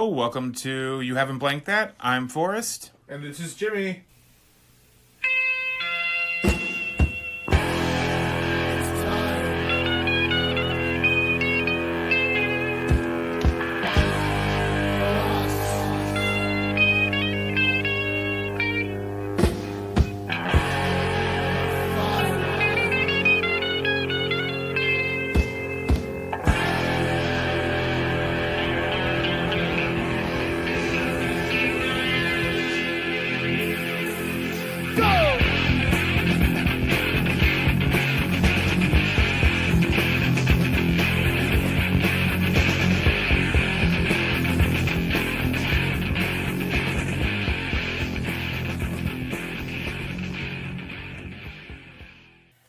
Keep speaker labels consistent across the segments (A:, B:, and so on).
A: Hello, welcome to You Haven't Blanked That. I'm Forrest.
B: And this is Jimmy.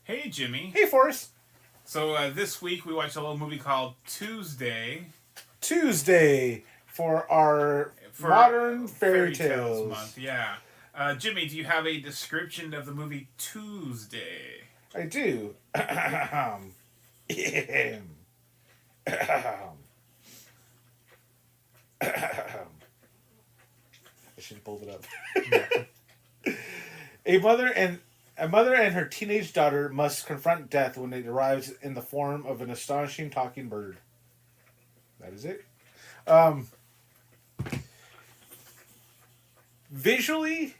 A: Hey, Jimmy.
B: Hey, Forrest.
A: So this week we watched a little movie called Tuesday.
B: For our modern fairy tales
A: month. Yeah. Jimmy, do you have a description of the movie Tuesday?
B: I do. I should have pulled it up. A mother and her teenage daughter must confront death when it arrives in the form of an astonishing talking bird. That is it. Visually,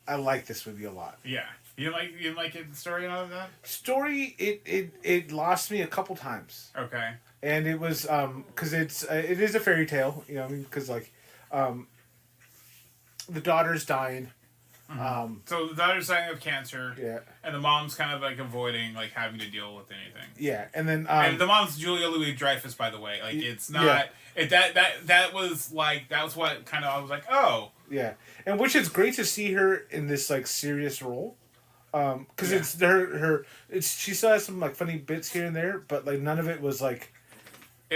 B: I like this movie a lot.
A: Yeah. You like it, the story and all of that?
B: Story, it lost me a couple times.
A: Okay.
B: And it was because it is a fairy tale, you know, because the daughter's dying.
A: Mm-hmm. So the daughter's dying of cancer.
B: Yeah.
A: And the mom's kind of like avoiding like having to deal with anything.
B: Yeah, and then
A: and the mom's Julia Louis Dreyfus, by the way. Like it's not that was what kind of I was like, oh.
B: Yeah, and which is great to see her in this like serious role, because it's she still has some like funny bits here and there, but like none of it was like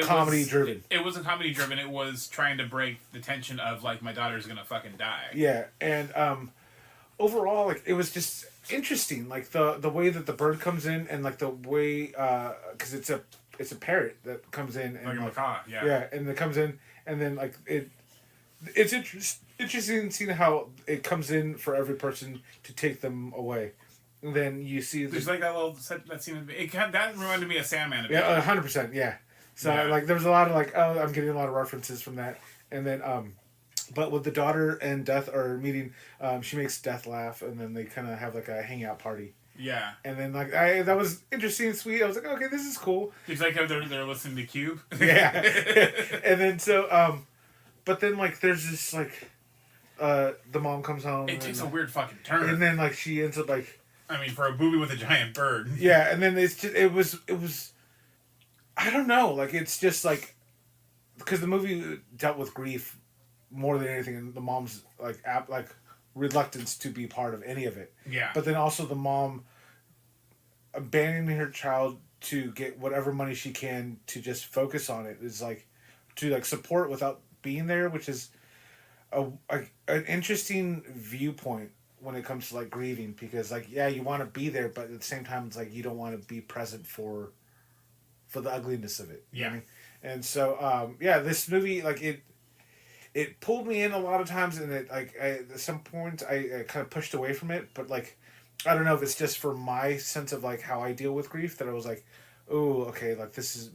B: comedy driven.
A: It wasn't comedy driven. It was trying to break the tension of like my daughter's gonna fucking die.
B: Yeah, and overall like it was just interesting, like the way that the bird comes in and like the way because it's a parrot that comes in and
A: like a macaw,
B: and it comes in and then like it's interesting seeing how it comes in for every person to take them away. And then you see
A: there's like that scene. That reminded me of Sandman a bit.
B: Yeah, 100%. Yeah. So like there was a lot of like I'm getting a lot of references from that, and then but with the daughter and Death are meeting, she makes Death laugh, and then they kind of have like a hangout party.
A: Yeah.
B: And then like that was interesting and sweet. I was like, okay, this is cool.
A: It's like how they're listening to Cube.
B: Yeah. And then so but then like there's this like the mom comes home.
A: It takes a weird fucking turn.
B: And then like she ends up like.
A: I mean, for a movie with a giant bird.
B: Yeah, and then it was. I don't know, like it's just like because the movie dealt with grief more than anything, and the mom's like reluctance to be part of any of it.
A: Yeah.
B: But then also the mom abandoning her child to get whatever money she can to just focus on it is like to like support without being there, which is an interesting viewpoint when it comes to like grieving, because like you want to be there, but at the same time it's like you don't want to be present for the ugliness of it. You know what I mean? And so this movie like it pulled me in a lot of times, and it like at some points I kind of pushed away from it, but like I don't know if it's just for my sense of like how I deal with grief that I was like, oh okay, like this is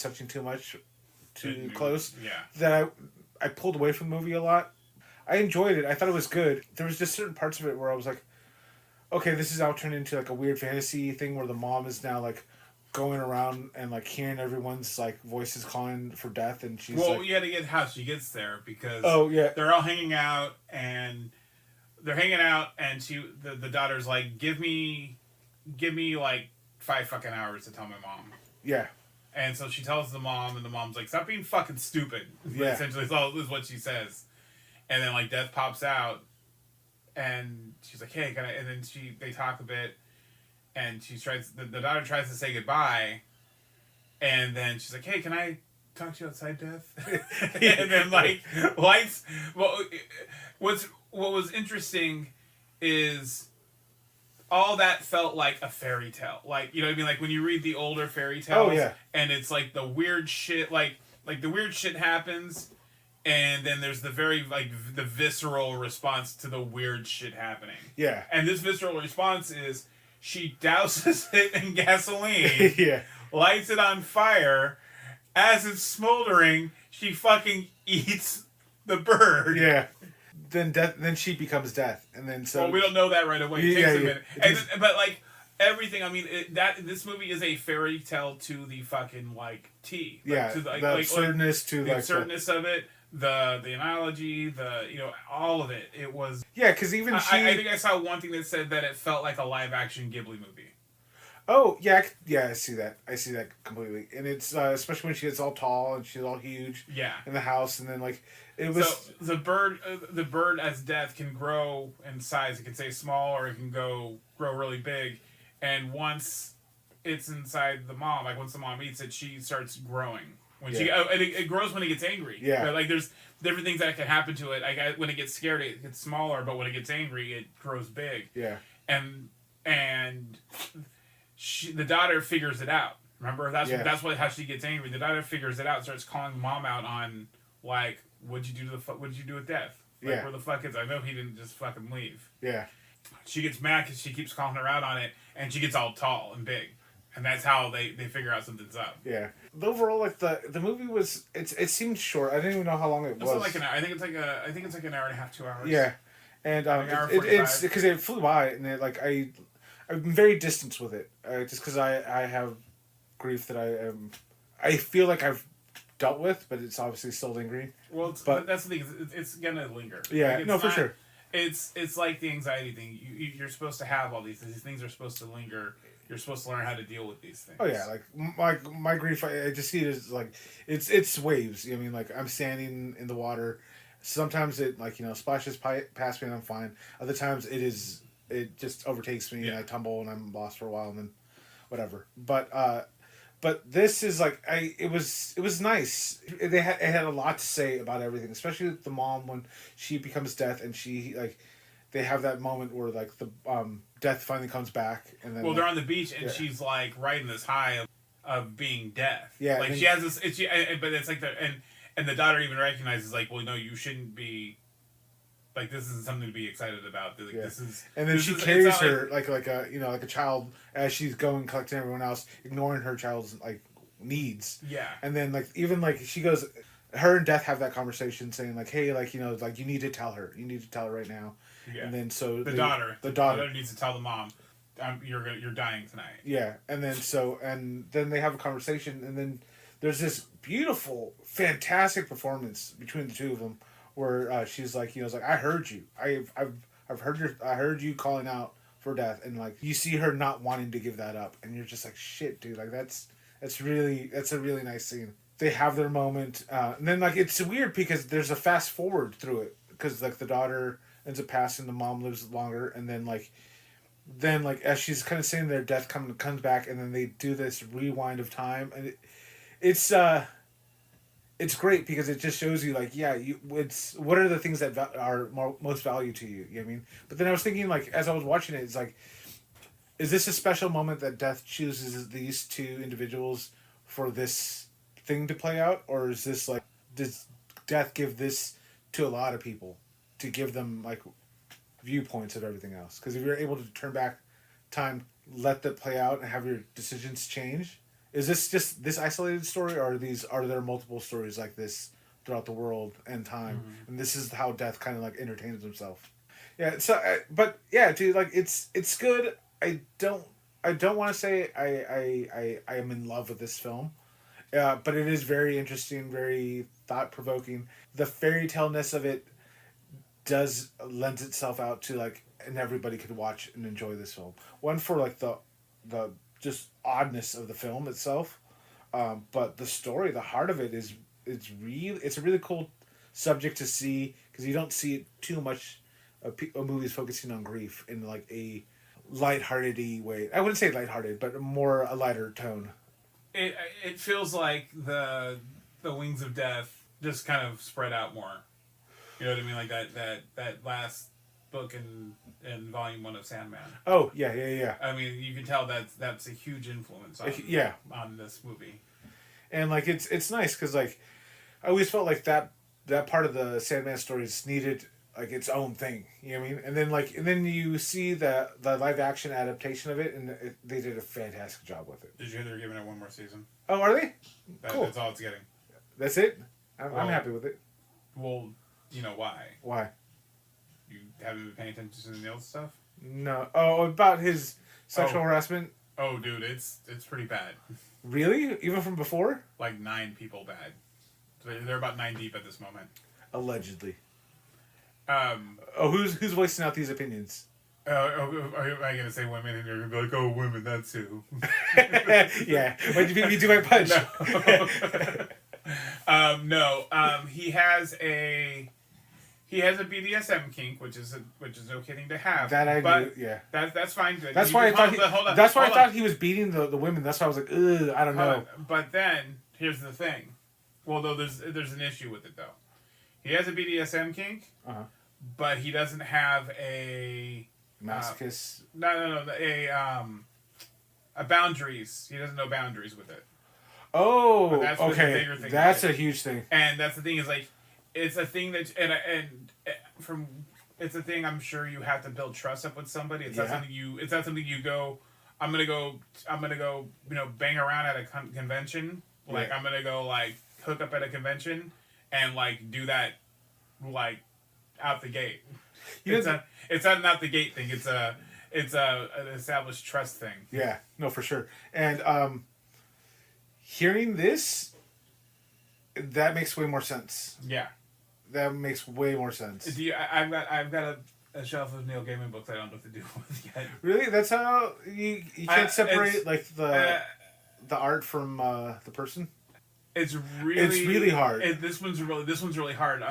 B: touching too much, too close.
A: Yeah.
B: That I pulled away from the movie a lot. I enjoyed it. I thought it was good. There was just certain parts of it where I was like, okay, this is now turned into like a weird fantasy thing where the mom is now like going around and like hearing everyone's like voices calling for death, and she's
A: you got to get how she gets there, because they're all hanging out and the daughter's like, give me like 5 fucking hours to tell my mom.
B: Yeah.
A: And so she tells the mom, and the mom's like, stop being fucking stupid.
B: Yeah.
A: Essentially, is what she says. And then like Death pops out, and she's like, hey, and then they talk a bit, and the daughter tries to say goodbye, and then she's like, hey, can I talk to you outside, Death? And then like lights. Well, what was interesting is all that felt like a fairy tale. Like, you know what I mean? Like when you read the older fairy tales, and it's like the weird shit, like the weird shit happens, and then there's the very like the visceral response to the weird shit happening.
B: Yeah.
A: And this visceral response is she douses it in gasoline,
B: Yeah.
A: lights it on fire. As it's smoldering, she fucking eats the bird.
B: Yeah. Then she becomes death, and then so.
A: Well, we don't know that right away. It takes a minute. But like everything, I mean, this movie is a fairy tale to the fucking like T. Like,
B: yeah.
A: To
B: the absurdness to
A: the absurdness of it. The analogy, all of it. It was.
B: Yeah, because even
A: I think I saw one thing that said that it felt like a live action Ghibli movie.
B: Oh yeah, I see that. I see that completely, and it's especially when she gets all tall and she's all huge.
A: Yeah.
B: In the house, and then like it was.
A: So the bird as death can grow in size. It can stay small or it can grow really big, and once it's inside the mom, like once the mom eats it, she starts growing. When it grows when it gets angry.
B: Yeah.
A: But like there's different things that can happen to it. Like when it gets scared, it gets smaller, but when it gets angry, it grows big.
B: Yeah.
A: And the daughter figures it out. Remember, that's how she gets angry. The daughter figures it out, and starts calling mom out on like, what'd you do with Death? Like, where the fuck is? I know he didn't just fucking leave.
B: Yeah.
A: She gets mad because she keeps calling her out on it, and she gets all tall and big, and that's how they figure out something's up.
B: Yeah. Overall, like the movie was it seemed short. I didn't even know how long it was.
A: Like an hour. I think it's like an hour and a half, 2 hours.
B: Yeah, and it's because it flew by, and I've been very distant with it, just because I have grief that I feel like I've dealt with, but it's obviously still lingering.
A: Well, but that's the thing. It's gonna linger.
B: Yeah,
A: like,
B: for sure.
A: It's like the anxiety thing. You're supposed to have all these things are supposed to linger. You're supposed to learn how to deal with these things.
B: Oh yeah, like my grief, I just see it as like it's waves. I mean, like I'm standing in the water. Sometimes it splashes past me and I'm fine. Other times it just overtakes me and I tumble and I'm lost for a while and then whatever. But this is like it was nice. It had a lot to say about everything, especially the mom when she becomes death and she like they have that moment where like the death finally comes back and then
A: they're on the beach and she's like riding this high of being death.
B: Yeah,
A: like she has this. But it's like and the daughter even recognizes like, well, no, you shouldn't be. Like this isn't something to be excited about. Like, this is.
B: And then she carries her like a child as she's going collecting everyone else, ignoring her child's like needs.
A: Yeah.
B: And then like even like she goes, her and Death have that conversation saying like, hey, like like you need to tell her. You need to tell her right now.
A: Yeah.
B: And then so
A: the daughter needs to tell the mom, you're dying tonight.
B: Yeah. And then they have a conversation and then there's this beautiful, fantastic performance between the two of them. Where she's like, it's like I heard you. I've heard you calling out for Death, and like you see her not wanting to give that up, and you're just like, shit, dude. Like that's a really nice scene. They have their moment, and then like it's weird because there's a fast forward through it because like the daughter ends up passing, the mom lives longer, and then as she's kind of sitting there, Death comes back, and then they do this rewind of time, and it's great because it just shows you like it's what are the things that are most value to you. You know what I mean? But then I was thinking like as I was watching it, it's like, is this a special moment that Death chooses these two individuals for this thing to play out, or is this like does Death give this to a lot of people to give them like viewpoints of everything else? Because if you're able to turn back time, let that play out, and have your decisions change. Is this just this isolated story, or are there multiple stories like this throughout the world and time? Mm-hmm. And this is how Death kind of like entertains himself. Yeah. So, but yeah, dude, like it's good. I don't want to say I am in love with this film, but it is very interesting, very thought provoking. The fairy tale-ness of it does lends itself out to like, and everybody could watch and enjoy this film. One for like the just oddness of the film itself, but the story, the heart of it it's a really cool subject to see because you don't see it too much. Movies focusing on grief in like a lighthearted way. I wouldn't say lighthearted, but more a lighter tone.
A: It feels like the Wings of Death just kind of spread out more. You know what I mean? Like that last book in volume 1 of Sandman.
B: Oh yeah.
A: I mean, you can tell that's a huge influence on this movie.
B: And like it's nice because like I always felt like that that part of the Sandman stories needed like its own thing. You know what I mean? And then you see the live action adaptation of it, and they did a fantastic job with it.
A: Did you hear they're giving it one more season?
B: Oh, are they? Cool.
A: That's all it's getting.
B: That's it. I'm happy with it.
A: Well, you know why?
B: Why?
A: You haven't been paying attention to the Neil stuff?
B: No. Oh, about his sexual harassment?
A: Oh, dude, it's pretty bad.
B: Really? Even from before?
A: Like 9 people bad. They're about 9 deep at this moment.
B: Allegedly. Who's voicing out these opinions?
A: Am I going to say women and you're going to be like, oh, women, that's who?
B: Yeah. Why'd you beat me to my punch?
A: No. He has a BDSM kink, which is no kidding to have.
B: That I
A: do,
B: yeah.
A: That's fine.
B: That's why I thought he was beating the women. That's why I was like, ugh, I don't know.
A: But then here's the thing. Well, though there's an issue with it though. He has a BDSM kink, but he doesn't have a
B: masochist.
A: No. A boundaries. He doesn't know boundaries with it.
B: Oh,
A: that's
B: okay.
A: The bigger thing
B: that's a huge thing. And
A: that's the thing is like, it's a thing that it's a thing I'm sure you have to build trust up with somebody. It's not something you go. I'm gonna go. Bang around at a convention. Like I'm gonna go like hook up at a convention and like do that like out the gate. It's not an out the gate thing. It's an established trust thing.
B: Yeah, no, for sure. And hearing this, that makes way more sense.
A: Yeah,
B: that makes way more sense.
A: I've got a shelf of Neil Gaiman books I don't know what to do with yet.
B: Really, that's how you can't separate like the art from the person.
A: It's really
B: hard.
A: This one's really hard.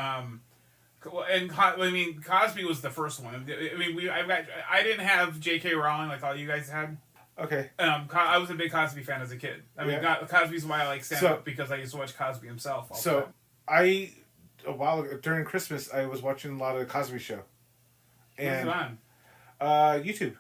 A: Cosby was the first one. I didn't have J.K. Rowling like all you guys had.
B: Okay.
A: I was a big Cosby fan as a kid. Cosby's why I like stand-up because I used to watch Cosby himself all the time.
B: A while ago, during Christmas, I was watching a lot of the Cosby Show. And,
A: what's it on?
B: YouTube.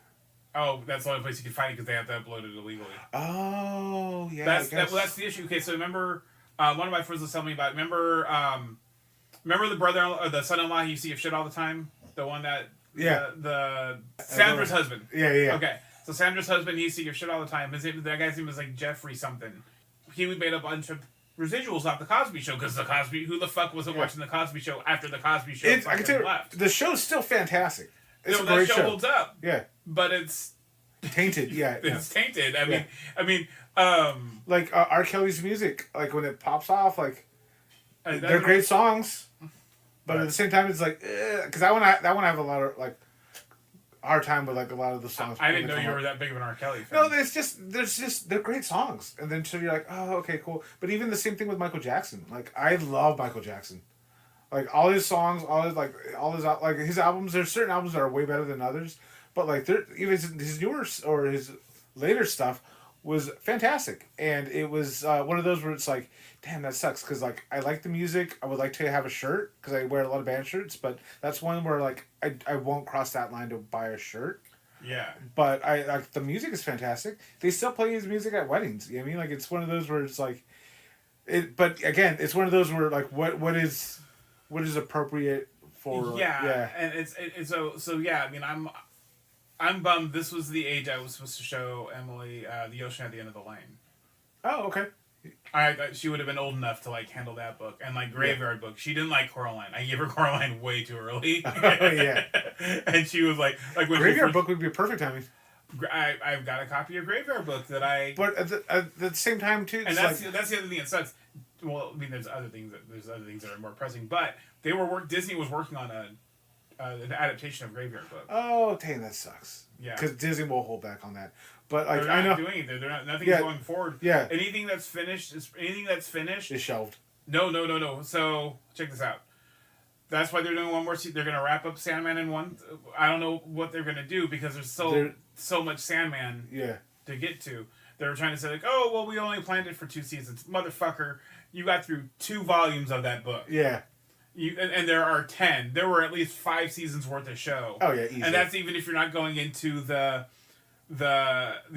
A: Oh, that's the only place you can find it because they have to upload it illegally.
B: Oh, yeah.
A: That's the issue. Okay, so remember, one of my friends was telling me about. Remember the brother or the son-in-law you see of shit all the time. The one that the Sandra's husband.
B: Yeah.
A: Okay, so Sandra's husband he see of shit all the time. That guy's name was like Jeffrey something. He made a bunch of residuals off the Cosby Show because who the fuck wasn't watching the Cosby Show after the Cosby Show left?
B: The show's still fantastic. It's a
A: that
B: great
A: show holds up.
B: Yeah,
A: but it's
B: tainted. Yeah,
A: it's tainted. I mean,
B: like R. Kelly's music, like when it pops off, like they're great songs, but at the same time, it's like because that one I have a lot of like hard time with like a lot of the songs.
A: I didn't know you were that big of an R. Kelly fan.
B: No, they're great songs, and then so you're like, oh, okay, cool. But even the same thing with Michael Jackson. Like I love Michael Jackson, like all his songs, his albums. There's certain albums that are way better than others, but like even his newer or his later stuff was fantastic, and it was one of those where it's like, damn, that sucks because like I like the music. I would like to have a shirt because I wear a lot of band shirts, but that's one where like I won't cross that line to buy a shirt.
A: Yeah.
B: But I like the music is fantastic. They still play his music at weddings. You know what I mean? Like it's one of those where it's like, But again, it's one of those where like what is appropriate for
A: and it's so yeah. I mean I'm bummed. This was the age I was supposed to show Emily The Ocean at the End of the Lane.
B: Oh, okay.
A: She would have been old enough to like handle that book and like Graveyard Book. She didn't like Coraline. I gave her Coraline way too early.
B: Oh yeah.
A: And she was like when
B: Graveyard Book would be perfect timing.
A: I've got a copy of Graveyard Book that I.
B: But at the same time too.
A: And that's the other thing that sucks. Well, I mean, there's other things that are more pressing, but Disney was working on an adaptation of Graveyard Book.
B: Oh, dang, that sucks.
A: Yeah.
B: Because Disney will hold back on that. But like,
A: they're
B: I know
A: not doing it. Nothing's going forward.
B: Yeah.
A: Anything that's finished is
B: shelved.
A: No. So check this out. That's why they're doing one more season. They're going to wrap up Sandman in one. I don't know what they're going to do because there's so much Sandman to get to. They're trying to say like, oh well, we only planned it for 2 seasons. Motherfucker, you got through 2 volumes of that book.
B: Yeah.
A: And there are 10. There were at least 5 seasons worth of show.
B: Oh yeah, easy.
A: And that's even if you're not going into the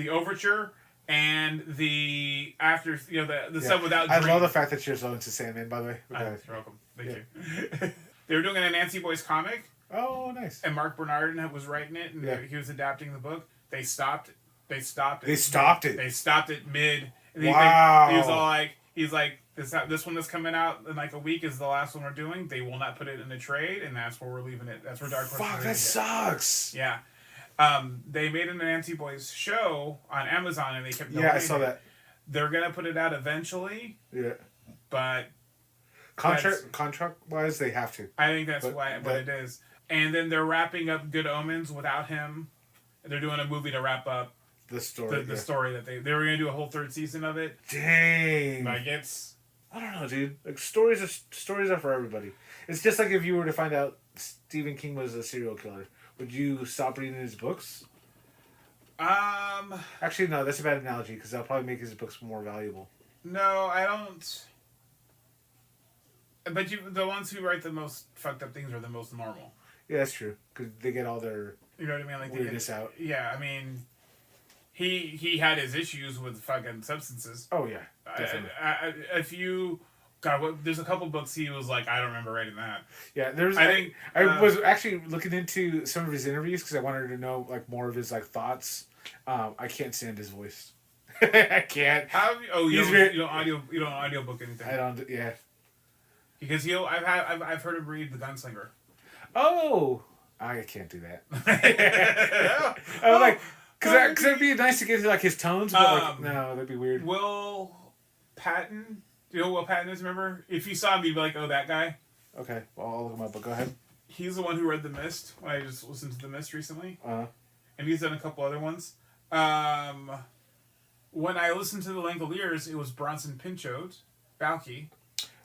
A: overture and the after the stuff without.
B: I love the fact that you're so into Sandman. By the way,
A: you're welcome. Thank you. They were doing a Nancy Boyce comic.
B: Oh, nice.
A: And Mark Bernardin was writing it, and he was adapting the book. They stopped. They stopped it.
B: They stopped it.
A: They stopped it mid.
B: Wow.
A: He was all like, this one that's coming out in like a week is the last one we're doing. They will not put it in the trade, and that's where we're leaving it. That's where Dark Horse.
B: Fuck, that sucks.
A: Yeah. They made a Nancy Boyce show on Amazon, and they kept.
B: Yeah, I saw that.
A: They're gonna put it out eventually.
B: Yeah.
A: But
B: contract wise, they have to.
A: I think that's what it is. And then they're wrapping up Good Omens without him. They're doing a movie to wrap up
B: the story.
A: The story that they were gonna do a whole third season of it.
B: Dang.
A: Like it's.
B: I don't know, dude. Like stories are for everybody. It's just like if you were to find out Stephen King was a serial killer, would you stop reading his books? Actually, no. That's a bad analogy because that'll probably make his books more valuable.
A: No, I don't. But the ones who write the most fucked up things are the most normal.
B: Yeah, that's true. Because they get all their
A: what I mean, like
B: weirdness out.
A: Yeah, I mean, he had his issues with fucking substances.
B: Oh yeah, definitely.
A: There's a couple books he was like, I don't remember writing that.
B: Yeah, I was actually looking into some of his interviews because I wanted to know like more of his like thoughts. I can't stand his voice. I can't.
A: You don't audiobook anything.
B: I don't. Yeah.
A: Because I've heard him read The Gunslinger.
B: Oh, I can't do that. I was like, because it'd be nice to get like his tones, but like, no, that'd be weird.
A: Will Patton, do you know who Will Patton is? Remember, if you saw him, you'd be like, oh, that guy.
B: Okay, well, I'll look him up. But go ahead.
A: He's the one who read The Mist. I just listened to The Mist recently,
B: and
A: he's done a couple other ones. When I listened to The Langoliers, it was Bronson Pinchot, Balky.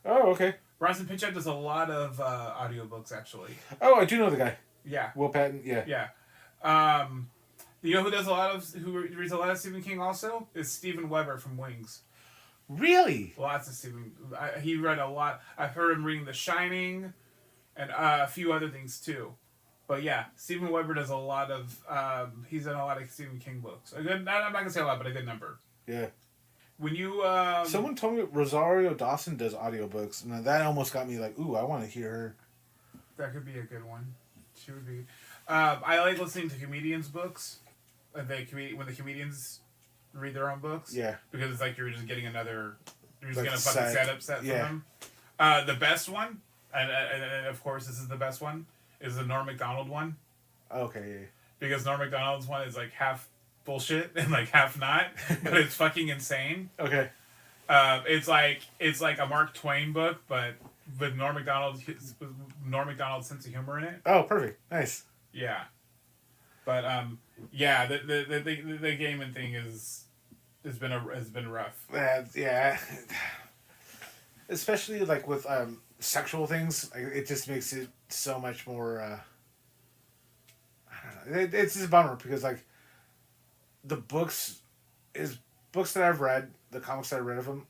B: Oh, okay.
A: Bronson Pinchot does a lot of audiobooks, actually.
B: Oh, I do know the guy.
A: Yeah.
B: Will Patton, yeah.
A: Yeah. You know who reads a lot of Stephen King also? Is Steven Weber from Wings.
B: Really?
A: Lots of Stephen. He read a lot. I've heard him reading The Shining and a few other things, too. But yeah, Steven Weber does a lot of... he's done a lot of Stephen King books. I'm not going to say a lot, but a good number.
B: Yeah.
A: When you...
B: Someone told me Rosario Dawson does audiobooks, and that almost got me like, ooh, I want to hear her.
A: That could be a good one. She would be... I like listening to comedians' books. When the comedians read their own books.
B: Yeah.
A: Because it's like you're just getting another... You're just
B: like
A: getting a fucking setup set for them. The best one, and of course this is the best one, is the Norm Macdonald one. Okay, yeah. Because Norm Macdonald's one is like half bullshit and like half not, but it's fucking insane. Okay. It's like a Mark Twain book, but with Norm Macdonald's sense of humor in it.
B: Oh, perfect. Nice.
A: Yeah. But yeah, the Gaiman thing has been rough.
B: Yeah. Especially like with sexual things, it just makes it so much more. I don't know. It's just a bummer because like the books that I've read, the comics that I read of them,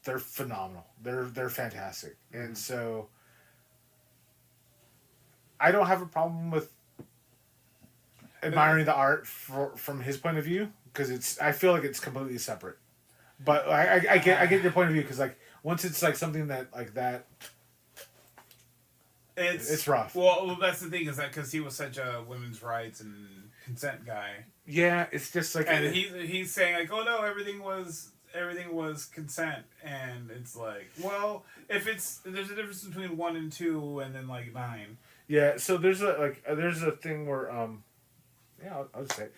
B: they're phenomenal. They're fantastic, and so I don't have a problem with admiring the art from his point of view because I feel like it's completely separate. But I get your point of view because like once it's like something that like that. It's rough.
A: Well, that's the thing is that because he was such a women's rights and consent guy.
B: Yeah, it's just like,
A: and he's saying like, oh no, everything was consent, and it's like, well, there's a difference between 1 and 2, and then like 9.
B: Yeah, so there's a thing where yeah, I'll just say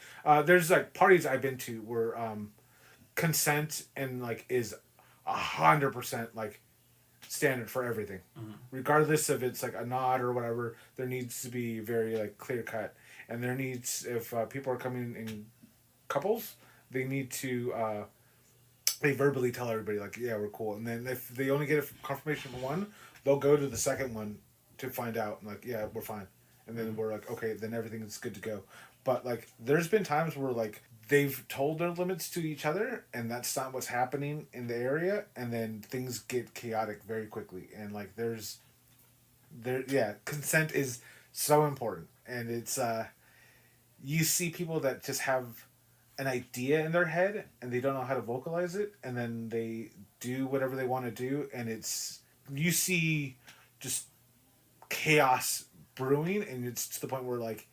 B: there's like parties I've been to where consent and like is 100% like standard for everything, regardless if it's like a nod or whatever. There needs to be very like clear cut, and there needs if people are coming in couples, they need to they verbally tell everybody like, yeah, we're cool, and then if they only get a confirmation from one, they'll go to the second one to find out and like, yeah, we're fine, and then we're like, okay, then everything is good to go. But like there's been times where like they've told their limits to each other and that's not what's happening in the area, and then things get chaotic very quickly, and like consent is so important, and it's you see people that just have an idea in their head and they don't know how to vocalize it, and then they do whatever they want to do, and you see just chaos brewing, and it's to the point where like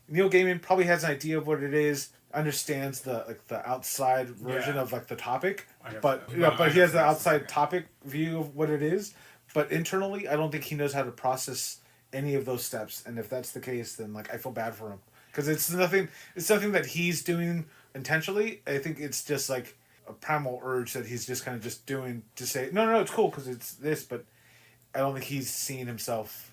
B: Neil Gaiman probably has an idea of what it is, understands the outside version of like the topic, but he has the outside topic view of what it is, but internally I don't think he knows how to process any of those steps. And if that's the case, then like I feel bad for him, because it's nothing that he's doing intentionally. I think it's just like a primal urge that he's just kind of just doing to say no it's cool because it's this, but I don't think he's seeing himself.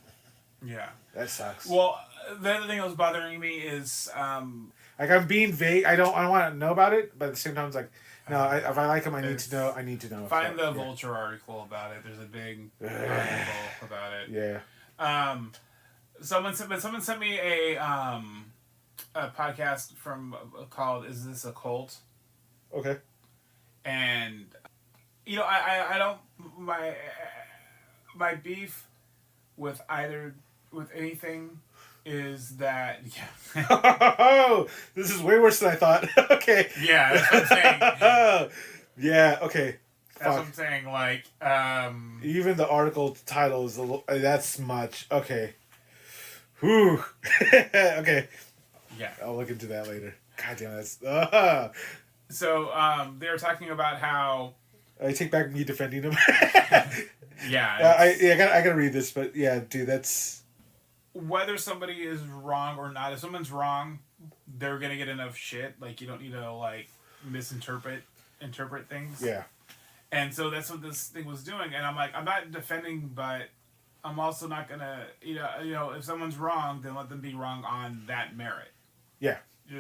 A: Yeah,
B: that sucks.
A: Well, the other thing that was bothering me is
B: like I'm being vague. I don't want to know about it, but at the same time, it's like no. If I like him, I need to know. I need to know.
A: Find the Vulture article about it. There's a big article about it.
B: Yeah.
A: Someone sent me a podcast from called "Is This a Cult?"
B: Okay.
A: And I don't my beef with anything is that
B: Oh, this is way worse than I thought. Okay.
A: Yeah, that's what I'm saying.
B: Yeah. Okay.
A: That's what I'm saying. Like,
B: even the article title is a little. That's much. Okay. Whew. Okay.
A: Yeah.
B: I'll look into that later. God damn, that's.
A: So, they were talking about how.
B: I take back me defending him.
A: Yeah.
B: I gotta read this, but yeah, dude, that's.
A: Whether somebody is wrong or not, if someone's wrong, they're gonna get enough shit. Like, you don't need to like interpret things.
B: Yeah.
A: And so that's what this thing was doing, and I'm like, I'm not defending, but I'm also not gonna, if someone's wrong, then let them be wrong on that merit.
B: Yeah.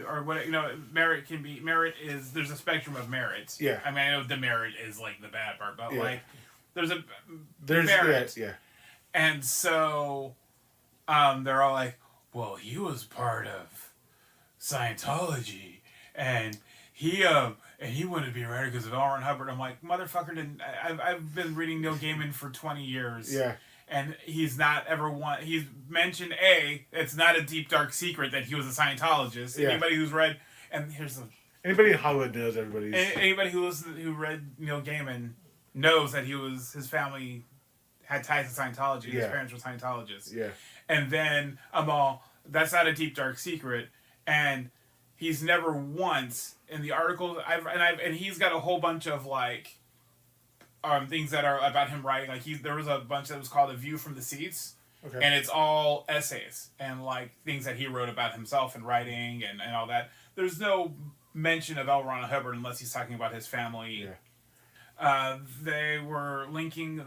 A: Or what merit is there's a spectrum of merits.
B: Yeah.
A: I mean, I know demerit is like the bad part, but like there's
B: merit. Yeah.
A: And so, they're all like, well, he was part of Scientology, and he wouldn't be a writer because of L. Ron Hubbard. I'm like, motherfucker, I've been reading Neil Gaiman for 20 years.
B: Yeah.
A: And he's not ever he's mentioned it's not a deep dark secret that he was a Scientologist. Yeah. Anybody who's read, and
B: anybody in Hollywood knows everybody's.
A: Anybody who read Neil Gaiman knows that his family had ties to Scientology. His parents were Scientologists.
B: Yeah.
A: And then that's not a deep dark secret, and he's never once in the articles and he's got a whole bunch of like things that are about him writing. Like there was a bunch that was called A View from the Seats. Okay. And it's all essays and like things that he wrote about himself and writing and all that. There's no mention of L. Ron Hubbard unless he's talking about his family. Yeah. They were linking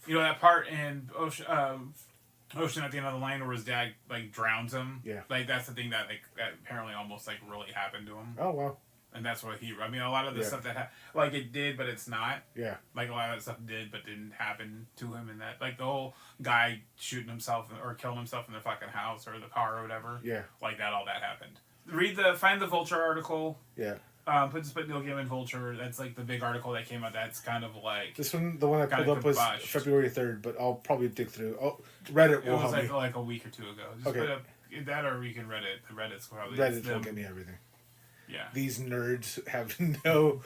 A: that part in Ocean at the End of the Lane where his dad like drowns him. Yeah. Like that's the thing that apparently almost like really happened to him.
B: Oh wow.
A: And that's what a lot of the stuff that like it did, but it's not. Yeah. Like a lot of that stuff did, but didn't happen to him, and that like the whole guy shooting himself or killing himself in the fucking house or the car or whatever. Yeah. Like that, all that happened. Find the Vulture article. Yeah. Put Neil Gaiman Vulture. That's like the big article that came out. That's kind of like
B: this one. The one I pulled up was February 3rd, but I'll probably dig through. Oh, Reddit will help me. It was
A: like a week or two ago. Just put up that, or we can Reddit. The Reddit's probably
B: Reddit will give me everything.
A: Yeah.
B: These nerds have nothing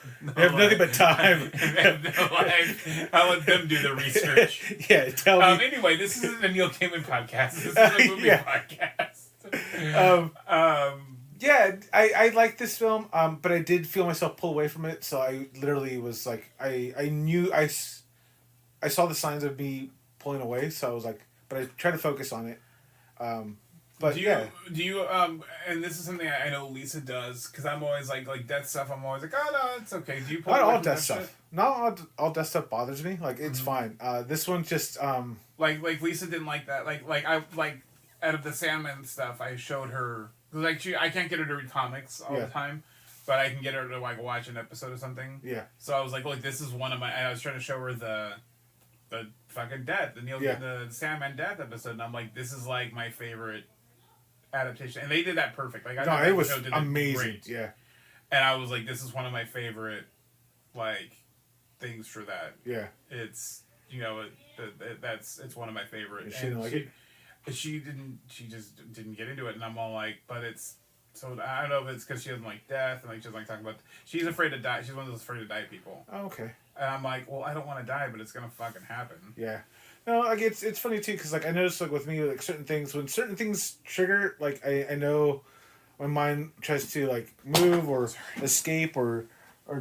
B: but time.
A: They have no life. I'll let them do the research.
B: Yeah, tell me.
A: Anyway, this isn't a Neil Gaiman podcast. This is a movie podcast.
B: Yeah, I like this film, but I did feel myself pull away from it. So I literally was like, I knew I saw the signs of me pulling away. So I was like, but I tried to focus on it. But
A: do you and this is something I know Lisa does, because I'm always like death stuff. I'm always like, oh no, it's okay. Do you pull
B: not
A: away
B: all
A: from
B: death
A: that
B: stuff?
A: shit?
B: Not all death stuff bothers me. Like it's fine. This one just
A: like Lisa didn't like that. Like I out of the Sandman stuff, I showed her like I can't get her to read comics all the time, but I can get her to like watch an episode or something. Yeah. So I was like, look, this is one of my. And I was trying to show her the fucking death, the Sandman death episode, and I'm like, this is like my favorite adaptation, and they did that perfect. Like
B: it was amazing. Great. Yeah.
A: And I was like, this is one of my favorite like things for that. Yeah. It's it's one of my favorite.
B: She didn't like it.
A: She just didn't get into it, and I'm all like, but it's so I don't know if it's because she doesn't like death and like she doesn't like talking about. She's afraid to die. She's one of those afraid to die people.
B: Oh, okay.
A: And I'm like, well, I don't want to die, but it's gonna fucking happen.
B: Yeah. No, like it's funny too because like I noticed like with me like certain things when certain things trigger like I know my mind tries to like move or escape or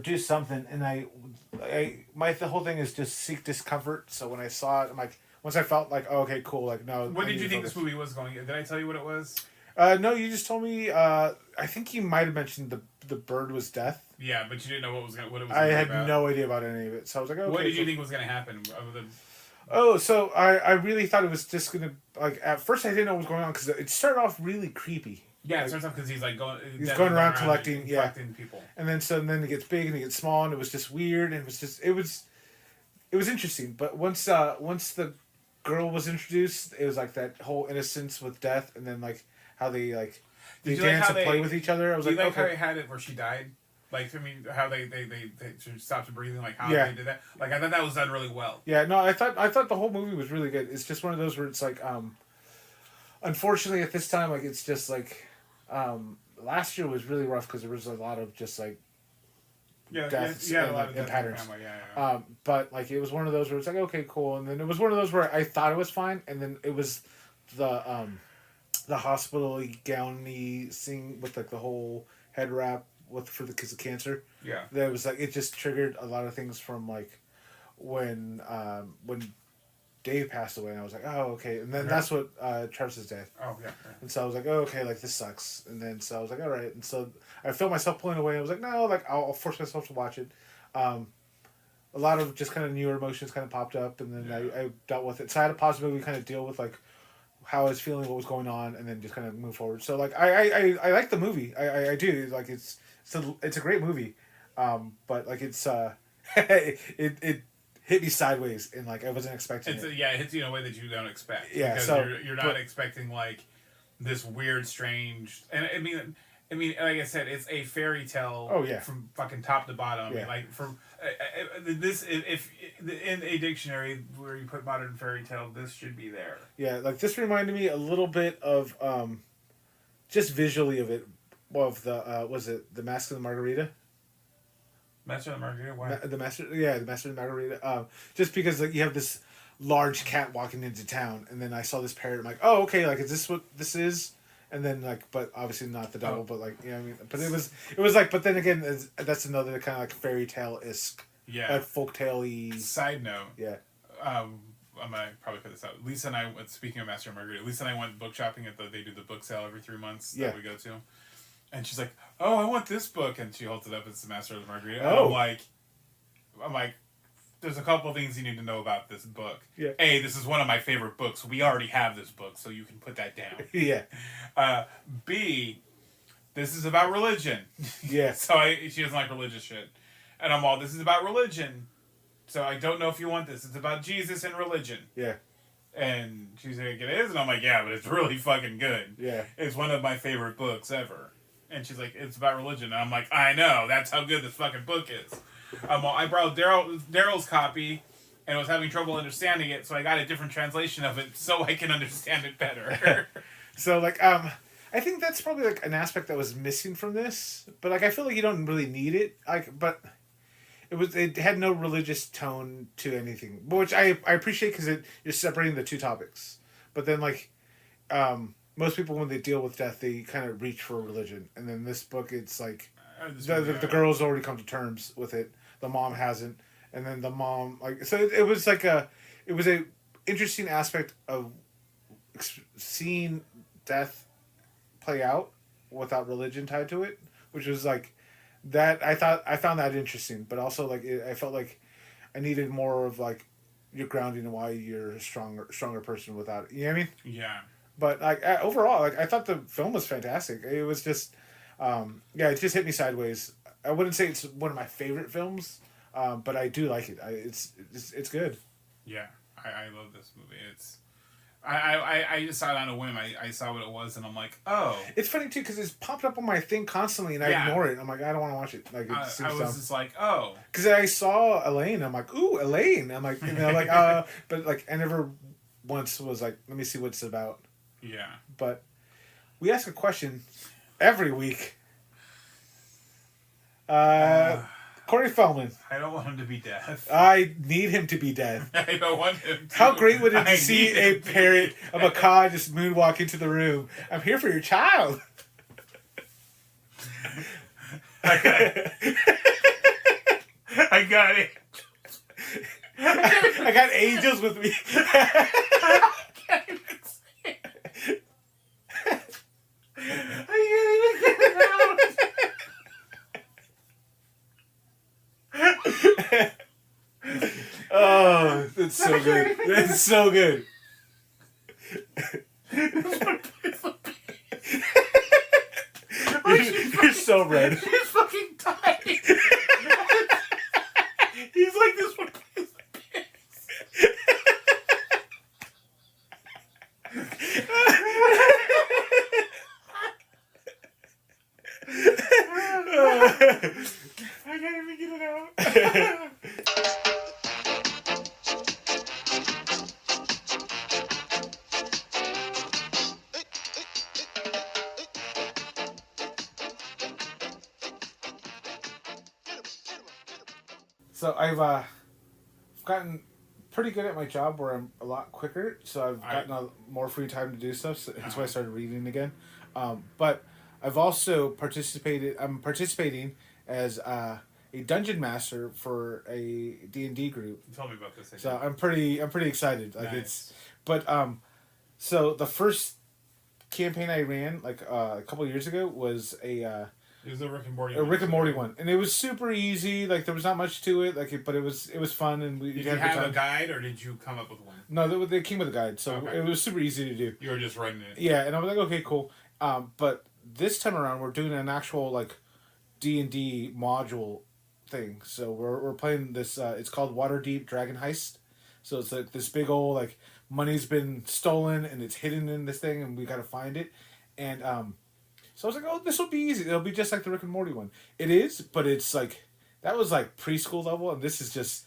B: do something and the whole thing is just seek discomfort. So when I saw it, I'm like once I felt like oh, okay cool like no.
A: What did you think this movie was going? Did I tell you what it was?
B: No, you just told me. I think you might have mentioned the bird was death.
A: Yeah, but you didn't know what it was.
B: I had
A: about.
B: no idea about any of it, so I was like, okay.
A: What did you think was going to happen? Other than...
B: Oh, so I really thought it was just gonna like at first I didn't know what was going on because it started off really creepy.
A: Yeah, it starts off because he's like going.
B: He's going around collecting
A: people.
B: And then it gets big and it gets small and it was just weird and it was interesting. But once the girl was introduced, it was like that whole innocence with death and then like how they like they dance and play with each other. I was like,
A: how they had it where she died. Like, I mean, how they stopped breathing, like how they did that. Like, I thought that was done really well.
B: Yeah, no, I thought the whole movie was really good. It's just one of those where it's like, unfortunately at this time, like it's just like, last year was really rough because there was a lot of just like, deaths and patterns. But like it was one of those where it's like okay, cool, and then it was one of those where I thought it was fine, and then it was the hospital-y gowny scene with like the whole head wrap. For the kids of cancer, that was like it just triggered a lot of things from like when Dave passed away, and I was like, oh okay, and then that's what Travis's death.
A: Oh yeah.
B: And so I was like, oh okay, like this sucks, and then so I was like, all right, and so I felt myself pulling away. I was like, no, like I'll force myself to watch it. A lot of just kind of newer emotions kind of popped up, and then I dealt with it. So I had a pause the movie, kind of deal with like how I was feeling, what was going on, and then just kind of move forward. So like I like the movie. I do like it's a great movie, but like it's it hit me sideways and like I wasn't expecting it.
A: It hits you in a way that you don't expect.
B: Yeah,
A: because
B: so
A: you're not expecting like this weird, strange, and I mean, like I said, it's a fairy tale.
B: Oh yeah.
A: From fucking top to bottom.
B: Yeah.
A: I mean, like from this, if in a dictionary where you put modern fairy tale, this should be there.
B: Yeah, like this reminded me a little bit of just visually of it. Of the was it the Master and the Margarita?
A: Master and the Margarita. Why?
B: The Master and the Margarita. Just because like you have this large cat walking into town, and then I saw this parrot. I'm like, oh okay, like is this what this is? And then like, but obviously not the devil, but like you know what I mean. But it was like, but then again, that's another kind of like fairy tale-esque, like folktale-y.
A: Side note.
B: Yeah.
A: I'm gonna probably put this out. Lisa and I, speaking of Master and Margarita, Lisa and I went book shopping they do the book sale every 3 months that we go to. And she's like, oh, I want this book. And she holds it up. It's the Master of the Margarita. And I'm like, there's a couple of things you need to know about this book.
B: Yeah.
A: A, this is one of my favorite books. We already have this book, so you can put that down.
B: Yeah.
A: B, this is about religion.
B: Yeah.
A: So she doesn't like religious shit. And I'm all, this is about religion. So I don't know if you want this. It's about Jesus and religion.
B: Yeah.
A: And she's like, it is? And I'm like, yeah, but it's really fucking good.
B: Yeah.
A: It's one of my favorite books ever. And she's like, it's about religion. And I'm like, I know. That's how good this fucking book is. I borrowed Daryl's copy and was having trouble understanding it, so I got a different translation of it so I can understand it better.
B: So, like, I think that's probably, like, an aspect that was missing from this. But, like, I feel like you don't really need it. Like, but it had no religious tone to anything. Which I appreciate because you're separating the two topics. But then, like, most people, when they deal with death, they kind of reach for religion. And then this book, it's like, the girl's already come to terms with it. The mom hasn't. And then the mom, like, so it was like it was a interesting aspect of seeing death play out without religion tied to it, which was like, that, I found that interesting. But also, like, I felt like I needed more of, like, your grounding and why you're a stronger person without it. You know what I mean?
A: Yeah.
B: But like overall, like I thought the film was fantastic. It was just, it just hit me sideways. I wouldn't say it's one of my favorite films, but I do like it. It's good.
A: Yeah, I love this movie. I just saw it on a whim. I saw what it was, and I'm like, oh.
B: It's funny too because it's popped up on my thing constantly, and I ignore it. I'm like, I don't want to watch it. Like it seems
A: I was just like, oh.
B: Because I saw Elaine. I'm like, ooh, Elaine. I'm like, like, but like I never once was like, let me see what it's about.
A: Yeah.
B: But we ask a question every week. Corey Feldman.
A: I don't want him to be deaf.
B: I need him to be dead.
A: I don't want him to.
B: How great would it be to see a parrot, a macaw, just moonwalk into the room? I'm here for your child.
A: I got it.
B: I got angels with me.
A: I can't even say it. I can't even get it out.
B: Oh, that's so good. That's so good. You're so red.
A: He's fucking dying. He's like this one plays the piss. I can't even get it out.
B: So I've gotten pretty good at my job where I'm a lot quicker. So I've gotten more free time to do stuff. So that's why I started reading again. But I've also participated. I'm participating as a dungeon master for a D&D group.
A: Tell me about this.
B: So I'm pretty excited. Like
A: nice.
B: So the first campaign I ran like a couple of years ago was
A: it was a Rick and Morty.
B: A Rick and Morty one, and it was super easy. Like there was not much to it. But it was fun, and we
A: did you have a guide or did you come up with one?
B: No, they came with a guide, so it was super easy to do.
A: You were just writing it.
B: Yeah, and I was like, okay, cool. But this time around, we're doing an actual like D&D module thing. So we're playing this. It's called Waterdeep Dragon Heist. So it's like this big old like money's been stolen and it's hidden in this thing, and we gotta find it, and So I was like, oh, this will be easy. It'll be just like the Rick and Morty one. It is, but it's like, that was like preschool level, and this is just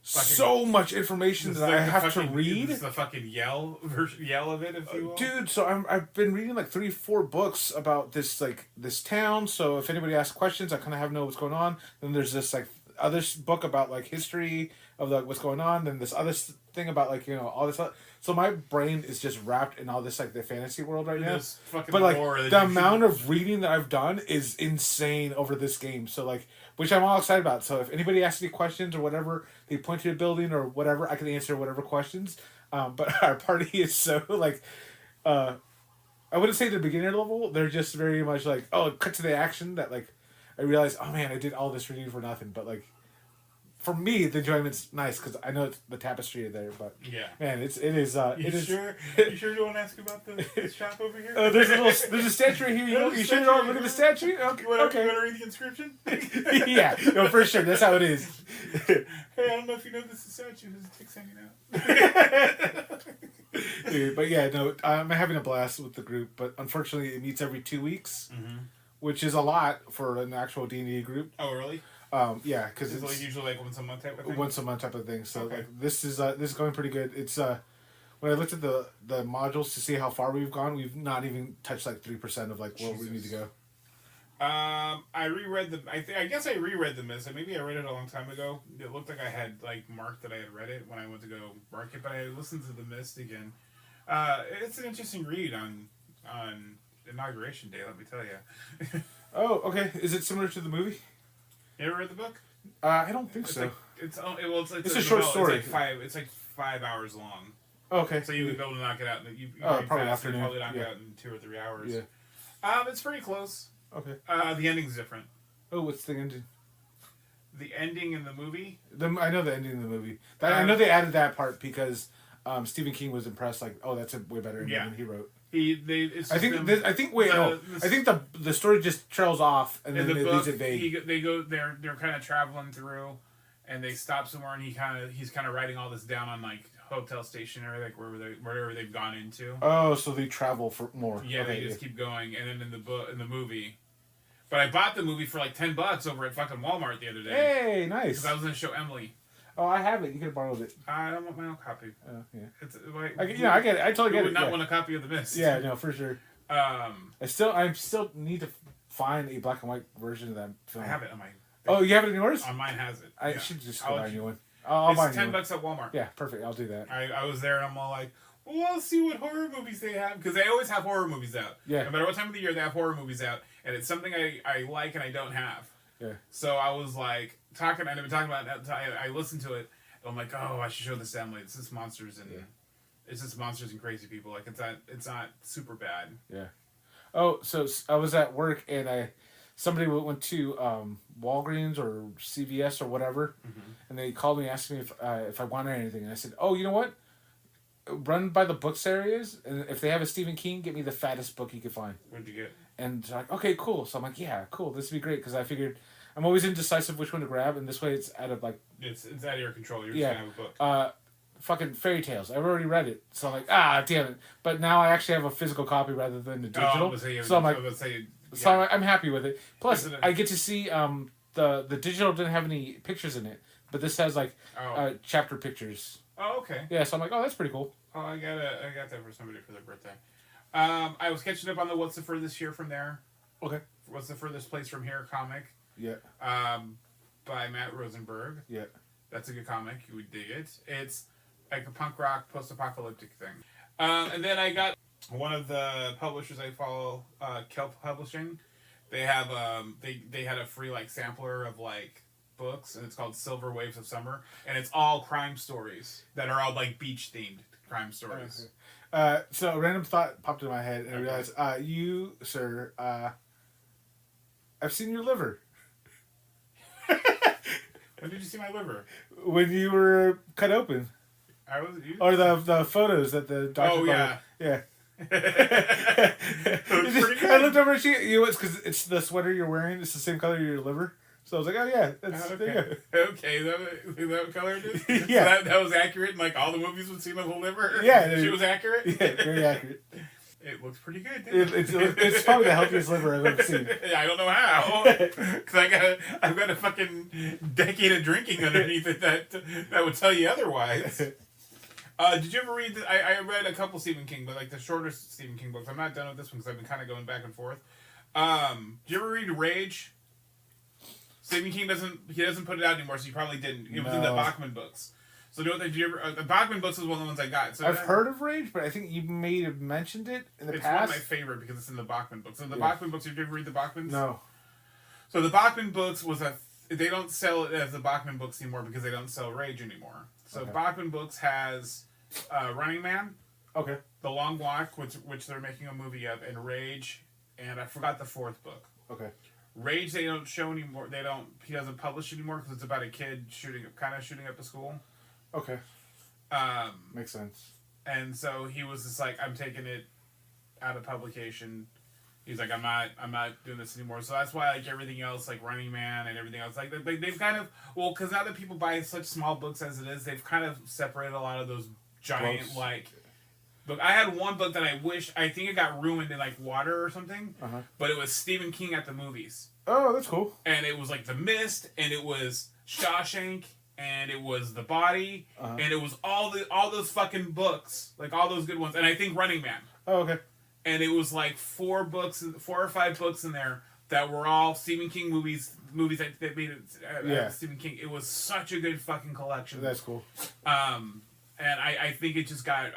B: so much information that I have to read.
A: This is the fucking yell of it, if you will.
B: Dude, so I've been reading like 3-4 books about this town, so if anybody asks questions, I kind of know what's going on. Then there's this like other book about like history of like what's going on, then this other thing about like, you know, all this. So my brain is just wrapped in all this like the fantasy world right now. But like the amount of reading that I've done is insane over this game. So like, which I'm all excited about. So if anybody asks any questions or whatever, they point to a building or whatever, I can answer whatever questions. But our party is so like, I wouldn't say the beginner level. They're just very much like, oh, cut to the action. That like, I realized, oh man, I did all this reading for nothing. But like, for me, the enjoyment's nice because I know it's the tapestry there. But
A: yeah, man,
B: it is.
A: Sure? You sure you don't ask about the shop over here?
B: There's a statue right here. You sure you don't look at the statue? Okay.
A: You want to read the inscription?
B: Yeah, no, for sure. That's how it is.
A: Hey, I don't know if you know this is a statue. There's a tick's hanging out.
B: Dude, but yeah, no, I'm having a blast with the group. But unfortunately, it meets every 2 weeks, which is a lot for an actual D&D group.
A: Oh, really?
B: Yeah, because
A: it's like usually like once a month type of thing.
B: Once a month type of thing. So like this is going pretty good. It's when I looked at the modules to see how far we've gone, we've not even touched like 3% of like where we need to go.
A: I reread the. I guess I reread the Mist. Maybe I read it a long time ago. It looked like I had like marked that I had read it when I went to go mark it, but I listened to the Mist again. It's an interesting read on Inauguration Day. Let me tell you.
B: Oh, okay. Is it similar to the movie?
A: You ever read the book?
B: I don't think so.
A: It's
B: a short story.
A: It's like 5 hours long.
B: Okay.
A: So you would be able to knock it out.
B: Probably afternoon.
A: Probably knock it out in 2 or 3 hours.
B: Yeah.
A: It's pretty close.
B: Okay.
A: The ending's different.
B: Oh, what's the ending?
A: The ending in the movie?
B: I know the ending in the movie. I know they added that part because Stephen King was impressed. Like, oh, that's a way better ending than he wrote. I think the story just trails off and then it leaves it vague.
A: They're kind of traveling through, and they stop somewhere, and he's kind of writing all this down on like hotel stationery, like wherever they've gone into.
B: Oh, so they travel for more.
A: Yeah, they just keep going, and then in the movie. But I bought the movie for like $10 over at fucking Walmart the other day.
B: Hey, nice.
A: Because I was going to show Emily.
B: Oh, I have it. You could have borrowed it.
A: I don't want my own copy.
B: Oh, yeah.
A: It's like,
B: I get it. I totally get it.
A: Would not want a copy of the Mist.
B: Yeah, no, for sure. I still need to find a black and white version of that film.
A: I have it on my.
B: Oh, you have it in yours?
A: Mine has it.
B: I should just go buy a new one. I'll buy a new one.
A: $10 at Walmart.
B: Yeah, perfect. I'll do that.
A: I was there and I'm all like, well, I'll see what horror movies they have. Because they always have horror movies out.
B: Yeah.
A: No matter what time of the year, they have horror movies out. And it's something I like and I don't have.
B: Yeah.
A: So I was like, I've been talking about it. I listened to it. And I'm like, oh, I should show this family. It's just monsters and... Yeah. It's just monsters and crazy people. Like, it's not super bad.
B: Yeah. Oh, so I was at work and somebody went to Walgreens or CVS or whatever, and they called me and asked me if I wanted anything. And I said, oh, you know what? Run by the books areas, and if they have a Stephen King, get me the fattest book you could find.
A: What'd you get? And
B: they're like, okay, cool. So I'm like, yeah, cool. This would be great because I figured I'm always indecisive which one to grab, and this way it's out of like...
A: It's out of your control. You're just going to have a book.
B: Fucking Fairytales. I've already read it, so I'm like, damn it. But now I actually have a physical copy rather than the digital. So I'm like, I'm happy with it. Plus, I get to see the digital didn't have any pictures in it, but this has like chapter pictures.
A: Oh, okay.
B: Yeah, so I'm like, oh, that's pretty cool.
A: Oh, I got that for somebody for their birthday. I was catching up on the What's the Furthest Here from There.
B: Okay.
A: What's the Furthest Place from Here comic.
B: Yeah.
A: By Matt Rosenberg.
B: Yeah. That's
A: a good comic. You would dig it. It's like a punk rock post-apocalyptic thing. And then I got one of the publishers I follow, Kelp Publishing. They have they had a free like sampler of like books, and it's called Silver Waves of Summer, and it's all crime stories that are all like beach themed crime stories.
B: Okay. So a random thought popped in my head, and I realized you, sir, I've seen your liver.
A: When did you see my liver?
B: When you were cut open. Or the photos that the doctor.
A: Oh yeah,
B: yeah.
A: I
B: looked over at you. It's because it's the sweater you're wearing. It's the same color as your liver. So I was like, oh yeah, that's
A: okay.
B: There you
A: go. Okay, is that what color it is?
B: Yeah,
A: so that was accurate in like all the movies with Seema whole liver.
B: Yeah,
A: she was accurate.
B: Yeah, very accurate.
A: It looks pretty good.
B: It's probably the healthiest liver I've ever seen.
A: Yeah, I don't know how, because I've got a fucking decade of drinking underneath it that would tell you otherwise. Did you ever read? I read a couple Stephen King, but like the shorter Stephen King books. I'm not done with this one because I've been kind of going back and forth. Did you ever read Rage? Stephen King doesn't put it out anymore, so you probably didn't. It was in the Bachman books. So did you ever? The Bachman books was one of the ones I got. So
B: I've heard of Rage, but I think you may have mentioned it in the past.
A: It's one of my favorite because it's in the Bachman books. So the Bachman books. Did you ever read the Bachmans?
B: No.
A: So the Bachman books they don't sell it as the Bachman books anymore because they don't sell Rage anymore. So Bachman Books has Running Man, The Long Walk, which they're making a movie of, and Rage, and I forgot the fourth book.
B: Okay.
A: Rage they don't show anymore. He doesn't publish anymore because it's about a kid shooting up a school.
B: Okay. Makes sense.
A: And so he was just like, I'm taking it out of publication. He's like, I'm not doing this anymore. So that's why like everything else, like Running Man and everything else, like they've kind of because now that people buy such small books as it is, they've kind of separated a lot of those giant books. Like. Look, I had one book that I think it got ruined in like water or something, but it was Stephen King at the movies.
B: Oh, that's cool.
A: And it was like The Mist, and it was Shawshank, and it was The Body, and it was all those fucking books, like all those good ones, and I think Running Man.
B: Oh, okay.
A: And it was like 4 or 5 books in there that were all Stephen King movies that made it Stephen King. It was such a good fucking collection.
B: That's cool.
A: And I think it just got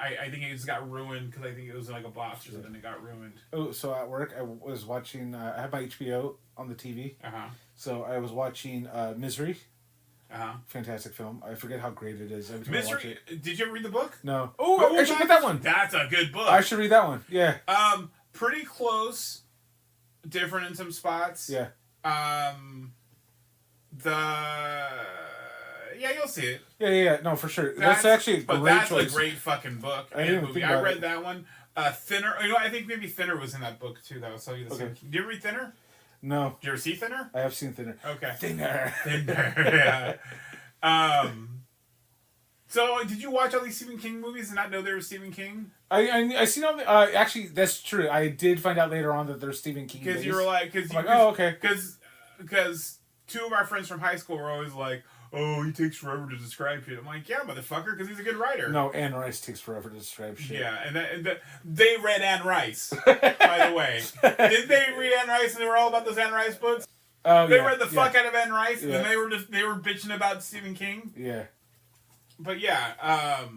A: ruined because I think it was like a box or something that got ruined.
B: Oh, so at work I was watching. I had my HBO on the TV. So I was watching Misery. Fantastic film. I forget how great it is every time I watch it.
A: Did you ever read the book?
B: No. Oh, I should read that one.
A: That's a good book.
B: I should read that one. Yeah.
A: Pretty close. Different in some spots.
B: Yeah.
A: Yeah, you'll see it.
B: Yeah. No, for sure. That's actually a great choice.
A: A great fucking book.
B: I
A: read that one. Thinner. You know, I think maybe Thinner was in that book too. That was tell you the same. Did you ever read Thinner?
B: No.
A: Did you ever see Thinner?
B: I have seen Thinner.
A: Okay.
B: Thinner.
A: Yeah. So, did you watch all these Stephen King movies and not know they were Stephen King?
B: I seen all the. Actually, that's true. I did find out later on that they're Stephen King.
A: Because you were like,
B: oh, okay.
A: Because 2 of our friends from high school were always like, oh, he takes forever to describe shit. I'm like, yeah, motherfucker, because he's a good writer.
B: No, Anne Rice takes forever to describe shit.
A: Yeah, and they read Anne Rice, by the way. Did they read Anne Rice and they were all about those Anne Rice books? They read the fuck out of Anne Rice, and
B: Yeah.
A: then they were bitching about Stephen King.
B: Yeah.
A: But yeah, I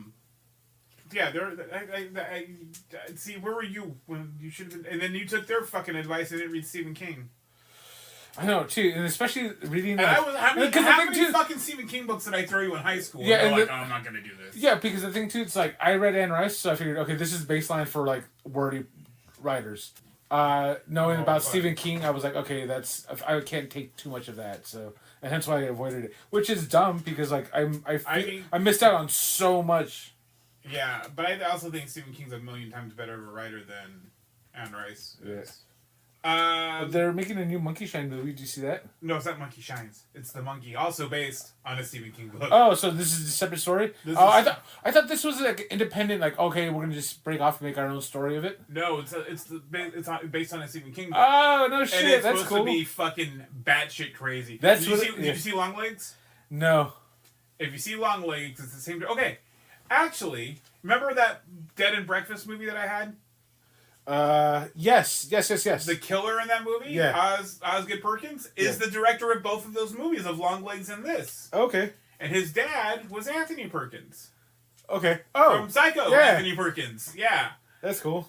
A: see. Where were you when you should have been? And then you took their fucking advice and didn't read Stephen King.
B: I know too, and especially reading.
A: And
B: like,
A: how many fucking Stephen King books did I throw you in high school?
B: Yeah,
A: and
B: and
A: I'm not gonna do this.
B: Yeah, because the thing too, it's like I read Anne Rice, so I figured, okay, this is baseline for like wordy writers. Knowing about Stephen King, I was like, okay, I can't take too much of that, so and hence why I avoided it, which is dumb because like I missed out on so much.
A: Yeah, but I also think Stephen King's a million times better of a writer than Anne Rice is.
B: They're making a new Monkey Shine movie. Did you see that?
A: No, it's not Monkey Shines. It's The Monkey, also based on a Stephen King book.
B: Oh, so this is a separate story? I thought this was like independent. Like, okay, we're gonna just break off and make our own story of it.
A: No, it's based on a Stephen King book.
B: Oh no shit!
A: And it's
B: that's
A: supposed
B: cool.
A: to be fucking batshit crazy.
B: Did
A: you see Longlegs?
B: No.
A: If you see Longlegs, it's the same. Okay, actually, remember that Dead and Breakfast movie that I had?
B: Yes.
A: The killer in that movie, Osgood Perkins, is the director of both of those movies, of Longlegs and this.
B: Okay.
A: And his dad was Anthony Perkins.
B: Okay. Oh.
A: From Psycho, Anthony Perkins. Yeah.
B: That's cool.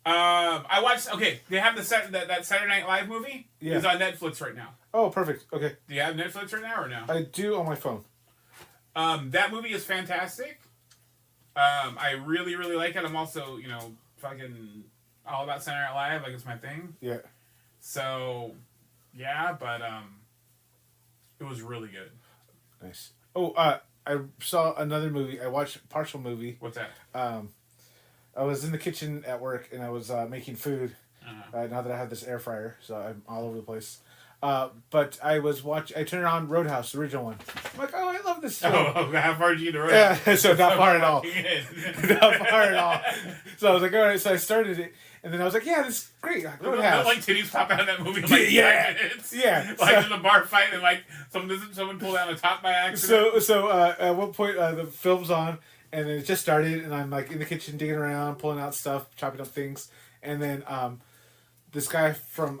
A: I watched. Okay, they have that Saturday Night Live movie.
B: Yeah.
A: It's on Netflix right now.
B: Oh, perfect. Okay.
A: Do you have Netflix right now or no?
B: I do on my phone.
A: That movie is fantastic. I really, really like it. I'm also, fucking all about Saturday Night Live. Like, it's my thing.
B: Yeah.
A: So, yeah, but it was really good.
B: Nice. Oh, I saw another movie. I watched a partial movie.
A: What's that?
B: I was in the kitchen at work and I was making food. Now that I have this air fryer, so I'm all over the place. But I turned on Roadhouse, the original one. I'm like, oh, I love this film.
A: Oh, how far did you get to Roadhouse?
B: Yeah, so not far at all. Not far at all. So I was like, all right, so I started it, and then I was like, yeah, this is great. Like, Roadhouse.
A: Like titties pop out of that movie in like 5 minutes.
B: Yeah.
A: Like in the bar fight and like someone pull down the top by accident.
B: So at one point the film's on, and then it just started, and I'm like in the kitchen digging around, pulling out stuff, chopping up things, and then this guy from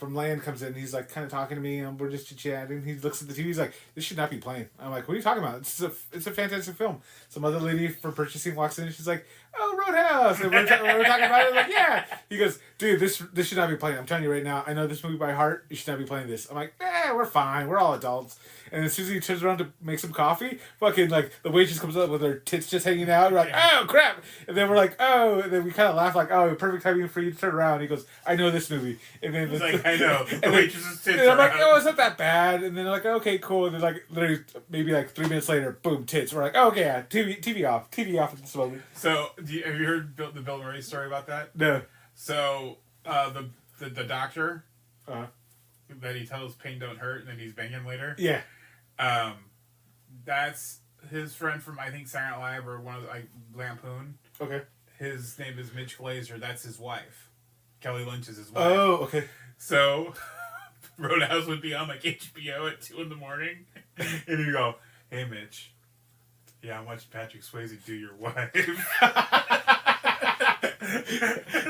B: Land comes in. He's like kind of talking to me, and we're just chatting. He looks at the TV. He's like, "This should not be playing." I'm like, "What are you talking about? It's a fantastic film." Some other lady from purchasing walks in, and she's like, "Oh, Roadhouse," and we're talking about it. I'm like, "Yeah." He goes, "Dude, this should not be playing. I'm telling you right now. I know this movie by heart. You should not be playing this." I'm like, we're fine. We're all adults." And as soon as he turns around to make some coffee, fucking like the waitress comes up with her tits just hanging out. We're like, "Oh crap!" And then we're like, "Oh," and then we kind of laugh like, "Oh, perfect timing for you to turn around." And he goes, "I know this movie." And then
A: he's like, "I know." The waitress's tits.
B: And I'm like, "Oh, it's not that bad." And then they're like, "Okay, cool." And then like literally maybe like 3 minutes later, boom, tits. We're like, "Oh, okay, yeah, TV off at this moment."
A: So have you heard the Bill Murray story about that?
B: No.
A: So the doctor that he tells pain don't hurt, and then he's banging later.
B: Yeah.
A: That's his friend from, I think, Saturday Night Live or one of the, like, Lampoon.
B: Okay.
A: His name is Mitch Glazer. That's his wife. Kelly Lynch is his wife.
B: Oh, okay.
A: So Roadhouse would be on like HBO at 2 a.m. and he'd go, "Hey Mitch, yeah, I watched Patrick Swayze do your wife."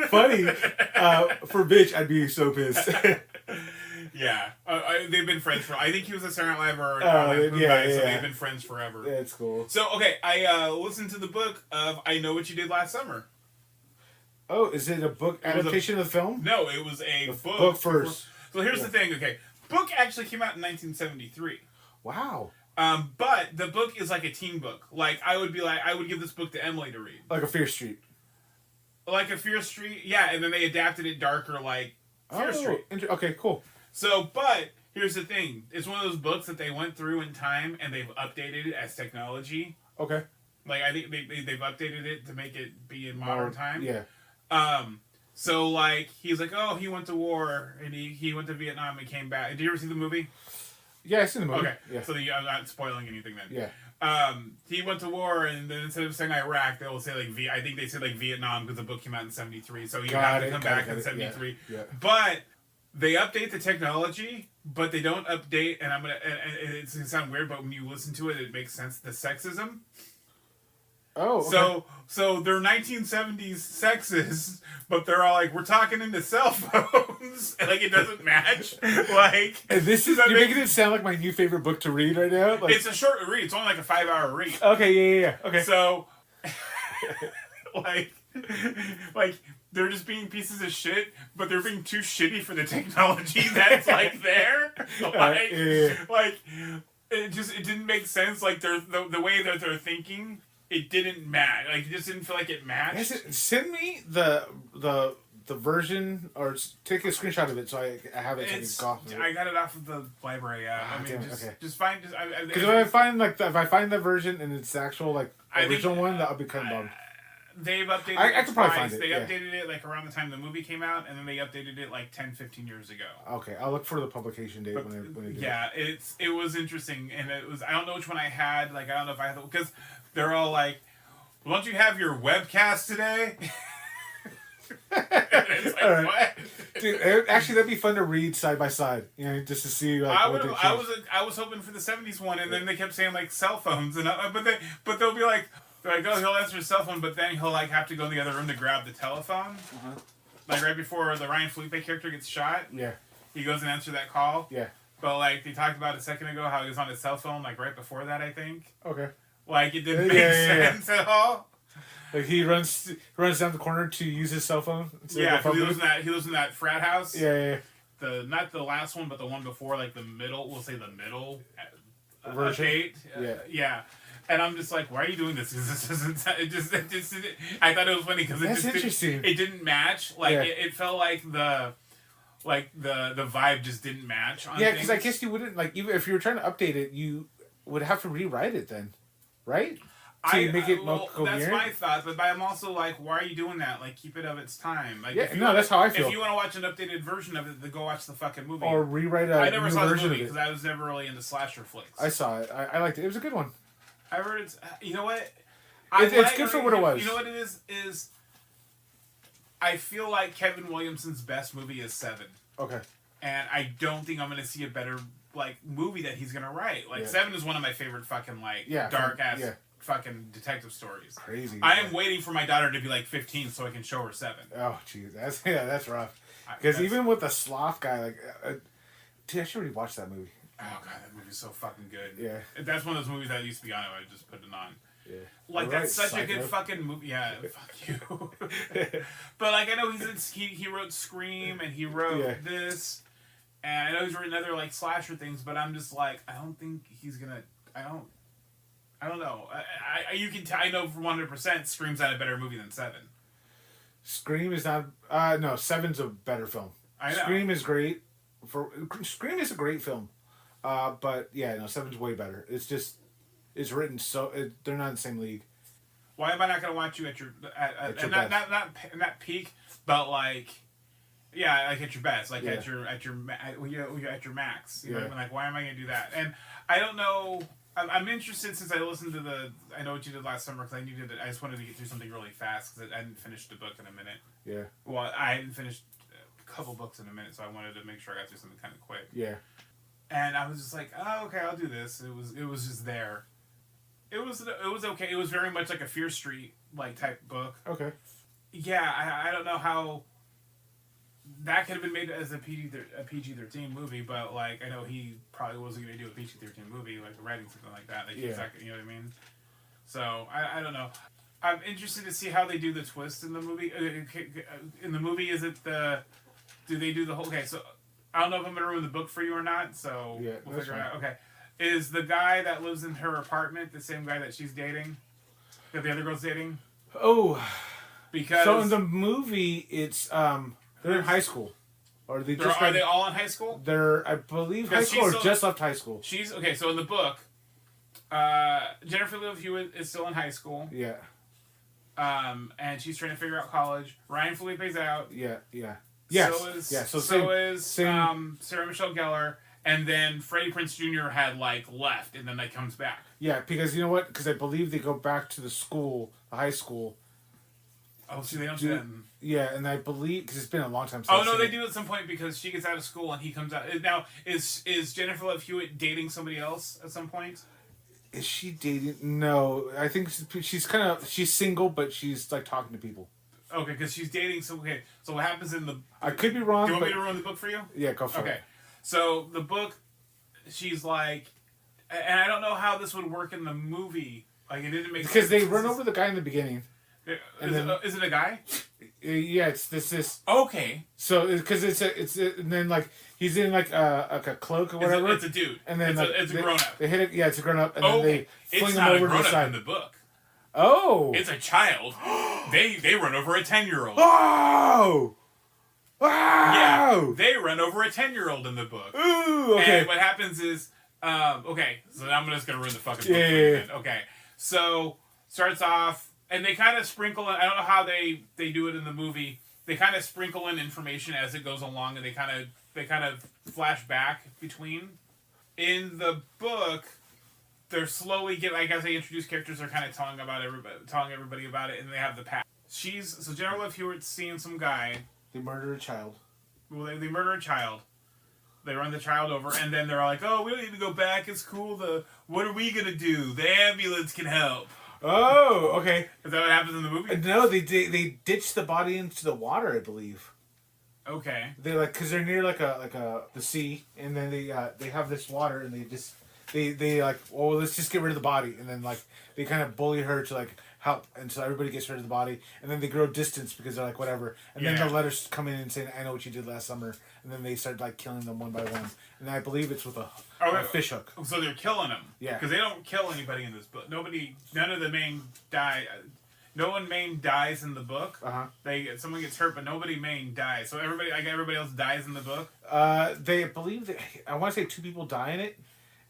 B: Funny. For Mitch, I'd be so pissed.
A: Yeah, they've been friends for. I think he was a Saturday Night Live or so they've been friends forever.
B: That's cool.
A: So okay, I listened to the book of "I Know What You Did Last Summer."
B: Oh, is it a book adaptation of the film?
A: No, it was a book.
B: Book first.
A: So here's the thing. Okay, book actually came out in 1973.
B: Wow.
A: But the book is like a teen book. Like I would give this book to Emily to read.
B: Like a Fear Street.
A: Like a Fear Street, yeah, and then they adapted it darker, like Fear Street.
B: Okay, cool.
A: So, but here's the thing: it's one of those books that they went through in time and they've updated it as technology.
B: Okay.
A: Like I think they've updated it to make it be in modern time.
B: Yeah.
A: So like he's like, oh, he went to war and he went to Vietnam and came back. Did you ever see the movie?
B: Yeah, I seen the movie.
A: Okay.
B: Yeah.
A: So I'm not spoiling anything then.
B: Yeah.
A: He went to war, and then instead of saying Iraq, they will say like I think they said like Vietnam because the book came out in 73. So you have to come back in 73.
B: Yeah.
A: But they update the technology, but they don't update. And it's gonna sound weird, but when you listen to it, it makes sense. The sexism.
B: Oh, okay.
A: So they're 1970s sexist, but they're all like, we're talking into cell phones. Like, it doesn't match. Like,
B: and this is, you're making it sound like my new favorite book to read right now? Like,
A: it's a short read. It's only like a 5-hour read.
B: Okay, yeah. Okay.
A: So, like, they're just being pieces of shit, but they're being too shitty for the technology that's, like, there. Like, like, it didn't make sense. Like, the way that they're thinking, it didn't match. Like, it just didn't feel like it matched.
B: Send me the version, or take a screenshot of it so I have it.
A: I got it off of the library. Yeah, I mean, just find.
B: Because if I find the version and it's the actual like original one, that'll be kind of bummed.
A: They've updated it
B: I could probably find it.
A: They updated it like around the time the movie came out, and then they updated it like 10-15 years ago.
B: Okay, I'll look for the publication date when they do
A: it. It was interesting, and it was, I don't know which one I had. Like, I don't know if I had, because they're all like, well, don't you have your webcast today? And it's like,
B: right.
A: What?
B: Dude, actually, that'd be fun to read side by side. You know, just to see. Like,
A: I was hoping for the 70s one, and then they kept saying like cell phones, and but they'll be like. They're like, oh, he'll answer his cell phone, but then he'll like have to go in the other room to grab the telephone. Like right before the Ryan Felipe character gets shot.
B: Yeah.
A: He goes and answers that call.
B: Yeah.
A: But like they talked about a second ago how he was on his cell phone like right before that, I think.
B: Okay.
A: Like it didn't make sense at all.
B: Like he runs down the corner to use his cell phone.
A: Yeah, he lives in that frat house.
B: Yeah.
A: Not the last one, but the one before, like the middle. We'll say the middle
B: version.
A: Update. Yeah. And I'm just like, why are you doing this? Because this doesn't. It just. I thought it was funny because it didn't match. Like it felt like the vibe just didn't match.
B: Yeah, because I guess you wouldn't like, even if you were trying to update it, you would have to rewrite it then, right? To make it more coherent.
A: That's my thought, but I'm also like, why are you doing that? Like, keep it of its time. Like,
B: that's how I feel.
A: If you want to watch an updated version of it, then go watch the fucking movie
B: or rewrite
A: I never saw the
B: version
A: movie because I was never really into slasher flicks.
B: I saw it. I liked it. It was a good one.
A: I heard it's. You know what?
B: It's good for what it was.
A: You know what it is? I feel like Kevin Williamson's best movie is Seven.
B: Okay.
A: And I don't think I'm going to see a better like movie that he's going to write. Like Seven is one of my favorite fucking like dark ass fucking detective stories.
B: Crazy.
A: I am waiting for my daughter to be like 15 so I can show her Seven.
B: Oh, jeez, that's rough. Because even with the sloth guy, like, dude, I should already watch that movie.
A: Oh god, that movie's so fucking good.
B: Yeah.
A: That's one of those movies that used to be on it. I just put it on.
B: Yeah.
A: Like that's such a good fucking movie. Yeah, fuck you. But like I know he wrote Scream and he wrote this, and I know he's written other like slasher things. But I'm just like I don't think he's gonna. I don't know. I know for 100% Scream's not a better movie than Seven.
B: Scream is not. No, Seven's a better film.
A: I know.
B: Scream is great. Scream is a great film. But yeah, no, Seven's way better. It's written so they're not in the same league.
A: Why am I not gonna watch you at your not peak, but like, yeah, like at your best, like at your max. You know, like why am I gonna do that? And I don't know. I'm interested since I listened to I know what you did last summer because I knew that I just wanted to get through something really fast because I hadn't finished the book in a minute. Yeah. Well, I hadn't finished a couple books in a minute, so I wanted to make sure I got through something kind of quick. Yeah. And I was just like, oh, okay, I'll do this. It was just there. It was okay. It was very much like a Fear Street like type book. Okay. Yeah, I don't know how that could have been made as a PG-13 movie, but like I know he probably wasn't going to do a PG-13 movie, like writing something like that. Like exactly, you know what I mean? So I don't know. I'm interested to see how they do the twist in the movie. In the movie, do they do the whole? Okay, so I don't know if I'm going to ruin the book for you or not. So we'll figure it out. Okay, is the guy that lives in her apartment the same guy that she's dating? That the other girl's dating? Oh, because
B: so in the movie, it's they're in high school, or
A: are they all in high school?
B: They're, I believe, high school or just left high school.
A: She's okay. So in the book, Jennifer Love Hewitt is still in hhigh school. Yeah. And she's trying to figure out college. Ryan Felipe's out. Yeah. Yes. So is Sarah Michelle Gellar, and then Freddie Prinze Jr. had left, and then that comes back.
B: Yeah, because you know what? Because I believe they go back to the high school.
A: Oh, see, they don't do that.
B: Yeah, and I believe because it's been a long time since.
A: Oh no, they do at some point because she gets out of school and he comes out. Now, is Jennifer Love Hewitt dating somebody else at some point?
B: Is she dating? No, I think she's single, but she's like talking to people.
A: Okay, because she's dating. So okay, so what happens in the?
B: I could be wrong.
A: Do you want me to ruin the book for you?
B: Yeah, go for it.
A: Okay, so the book, she's like, and I don't know how this would work in the movie. Like it didn't make sense.
B: Because they run over the guy in the beginning.
A: Is it a guy?
B: Yeah, it's this.
A: Okay.
B: So because and then like he's in like a cloak or whatever.
A: It's a dude.
B: And then
A: it's a grown up.
B: They hit it. Yeah, it's a grown up, and then they fling him over to the side.
A: In the book.
B: Oh.
A: It's a child. They run over a 10-year-old.
B: Oh. Wow.
A: Yeah. They run over a 10-year-old in the book.
B: Ooh. Okay.
A: And what happens is, okay. So I'm just gonna ruin the fucking book.
B: Yeah.
A: Okay. So starts off. And they kind of sprinkle in, I don't know how they do it in the movie. They kind of sprinkle in information as it goes along, and they kind of flash back between. In the book, they're slowly as they introduce characters, they're kind of telling everybody about it, and they have the past. So General Love Hewitt's seeing some guy.
B: They murder a child.
A: Well, they murder a child. They run the child over, and then they're like, "Oh, we don't need to go back. It's cool. What are we gonna do? The ambulance can help."
B: Oh, okay.
A: Is that what happens in the movie?
B: No, they ditch the body into the water, I believe.
A: Okay.
B: They're like, because they're near the sea, and then they have this water, and they like, well, let's just get rid of the body, and then like they kind of bully her to like help, and so everybody gets rid of the body, and then they grow distance because they're like whatever, and then the letters come in and saying, "I know what you did last summer," and then they start like killing them one by one, and I believe it's with a fish hook.
A: So they're killing them.
B: Yeah.
A: Because they don't kill anybody in this book. None of the main die. No one main dies in the book. Someone gets hurt, but nobody main dies. So everybody else dies in the book.
B: They believe that I want to say 2 people die in it,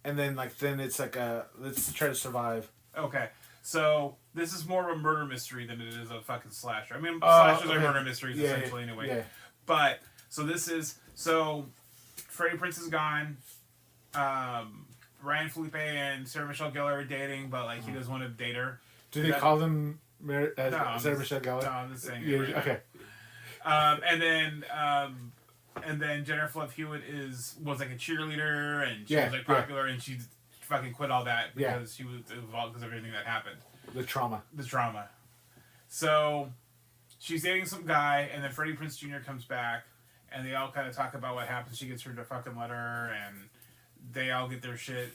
B: and then it's like let's try to survive.
A: Okay. So this is more of a murder mystery than it is a fucking slasher. I mean, slashers are murder mysteries essentially anyway. Yeah. But so Freddie Prinze is gone. Ryan Felipe and Sarah Michelle Gellar are dating, but like he doesn't want to date her.
B: Do they call them Sarah Michelle Gellar?
A: No, I'm just saying.
B: Okay.
A: And then Jennifer Love Hewitt was like a cheerleader, and she was like popular, and she fucking quit all that because she was involved because of everything that happened.
B: The trauma.
A: So she's dating some guy, and then Freddie Prinze Jr. comes back, and they all kind of talk about what happens. She gets her fucking letter, and they all get their shit.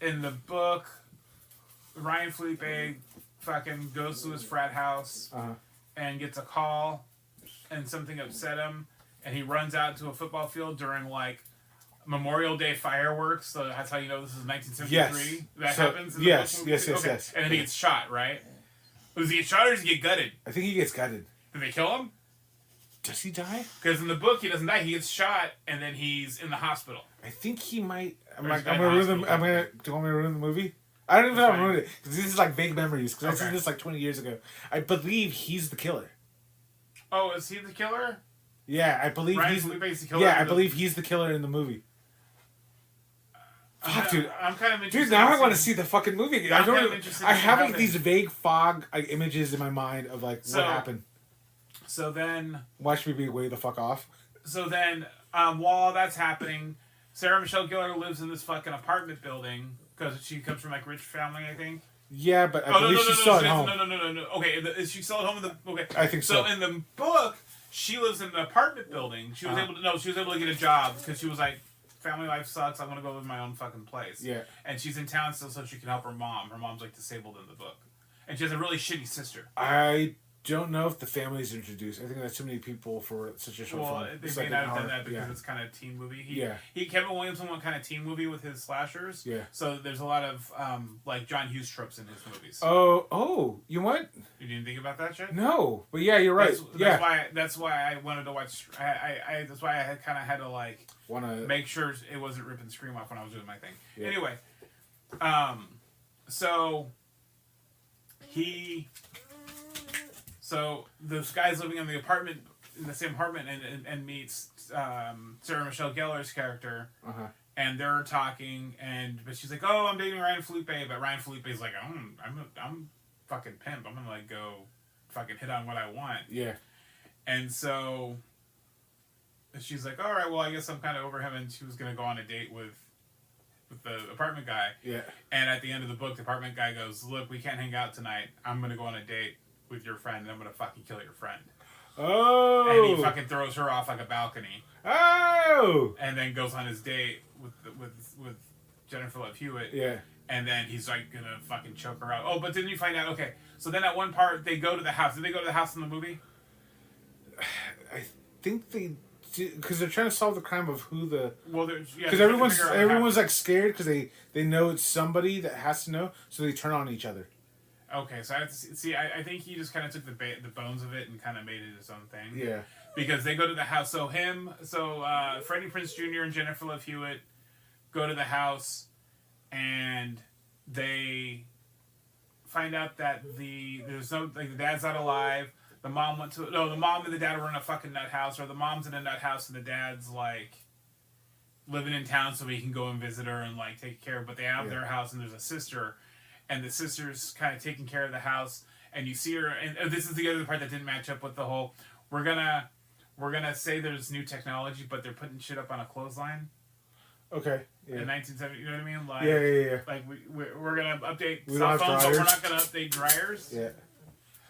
A: In the book, Ryan Felipe fucking goes to his frat house and gets a call, and something upset him, and he runs out to a football field during like Memorial Day fireworks. So that's how you know this is 1973.
B: Yes.
A: That happens. In the
B: yes.
A: And then he gets shot, right? Does he get shot or does he get gutted?
B: I think he gets gutted.
A: Did they kill him?
B: Does he die?
A: Because in the book he doesn't die. He gets shot and then he's in the hospital.
B: I think he might. Do you want me to ruin the movie? I don't even know how to ruin it because this is like vague memories. Because I seen this like 20 years ago. I believe he's the killer.
A: Oh, is he the killer?
B: Yeah, I believe
A: Ryan
B: he's
A: Felipe's the killer.
B: Yeah, I believe he's the killer in the movie. Fuck, dude.
A: I'm kind of interested.
B: Dude, now I want to see the fucking movie again. I have like these vague fog images in my mind of like what happened.
A: So then,
B: watch me be way the fuck off.
A: So then, while that's happening, Sarah Michelle Gellar lives in this fucking apartment building because she comes from like rich family, I think.
B: Yeah, but I believe she's still at home.
A: No. Okay, is she still at home? Okay,
B: I think so.
A: So in the book, she lives in an apartment building. She was able to get a job because she was like, family life sucks. I want to go live in my own fucking place.
B: Yeah.
A: And she's in town still so she can help her mom. Her mom's like disabled in the book, and she has a really shitty sister.
B: I don't know if the family's introduced. I think that's too many people for such a short film.
A: Well, they may not have done that because it's kind of a teen movie. Kevin Williamson went kind of teen movie with his slashers.
B: Yeah.
A: So there's a lot of like John Hughes tropes in his movies.
B: Oh, you what?
A: You didn't think about that shit?
B: No, but yeah, you're right.
A: That's why I wanted to watch. That's why I kind of had to like make sure it wasn't ripping Scream off when I was doing my thing. Yeah. Anyway, So this guy's living in the same apartment, and meets Sarah Michelle Gellar's character, and they're talking, but she's like, "Oh, I'm dating Ryan Felipe," but Ryan Felipe's like, "I'm fucking pimp. I'm gonna like go fucking hit on what I want."
B: Yeah.
A: And so she's like, "All right, well, I guess I'm kind of over him," and she was gonna go on a date with with the apartment guy.
B: Yeah.
A: And at the end of the book, the apartment guy goes, "Look, we can't hang out tonight. I'm gonna go on a date with your friend, and I'm gonna fucking kill your friend."
B: Oh.
A: And he fucking throws her off like a balcony.
B: Oh.
A: And then goes on his date with Jennifer Love Hewitt.
B: Yeah.
A: And then he's like gonna fucking choke her out. Oh, but didn't you find out? Okay, so then at one part they go to the house. Did they go to the house in the movie?
B: I think they, because they're trying to solve the crime of who the.
A: Well, there's
B: because everyone's like scared because they know it's somebody that has to know, so they turn on each other.
A: Okay, so I have to see. I think he just kind of took the bones of it and kind of made it his own thing.
B: Yeah.
A: Because they go to the house. So Freddie Prinze Jr. and Jennifer Love Hewitt go to the house, and they find out that the dad's not alive. The mom the mom and the dad were in a fucking nut house, or the mom's in a nut house and the dad's like living in town so he can go and visit her and like take care of. But they have their house, and there's a sister, and the sister's kind of taking care of the house, and you see her. And this is the other part that didn't match up with the whole. We're gonna say there's new technology, but they're putting shit up on a clothesline.
B: Okay. Yeah.
A: In 1970, you know what I mean? Like,
B: yeah.
A: Like we're gonna update
B: We
A: cell
B: don't have
A: phones, but
B: dryers.
A: we're not gonna update dryers.
B: Yeah.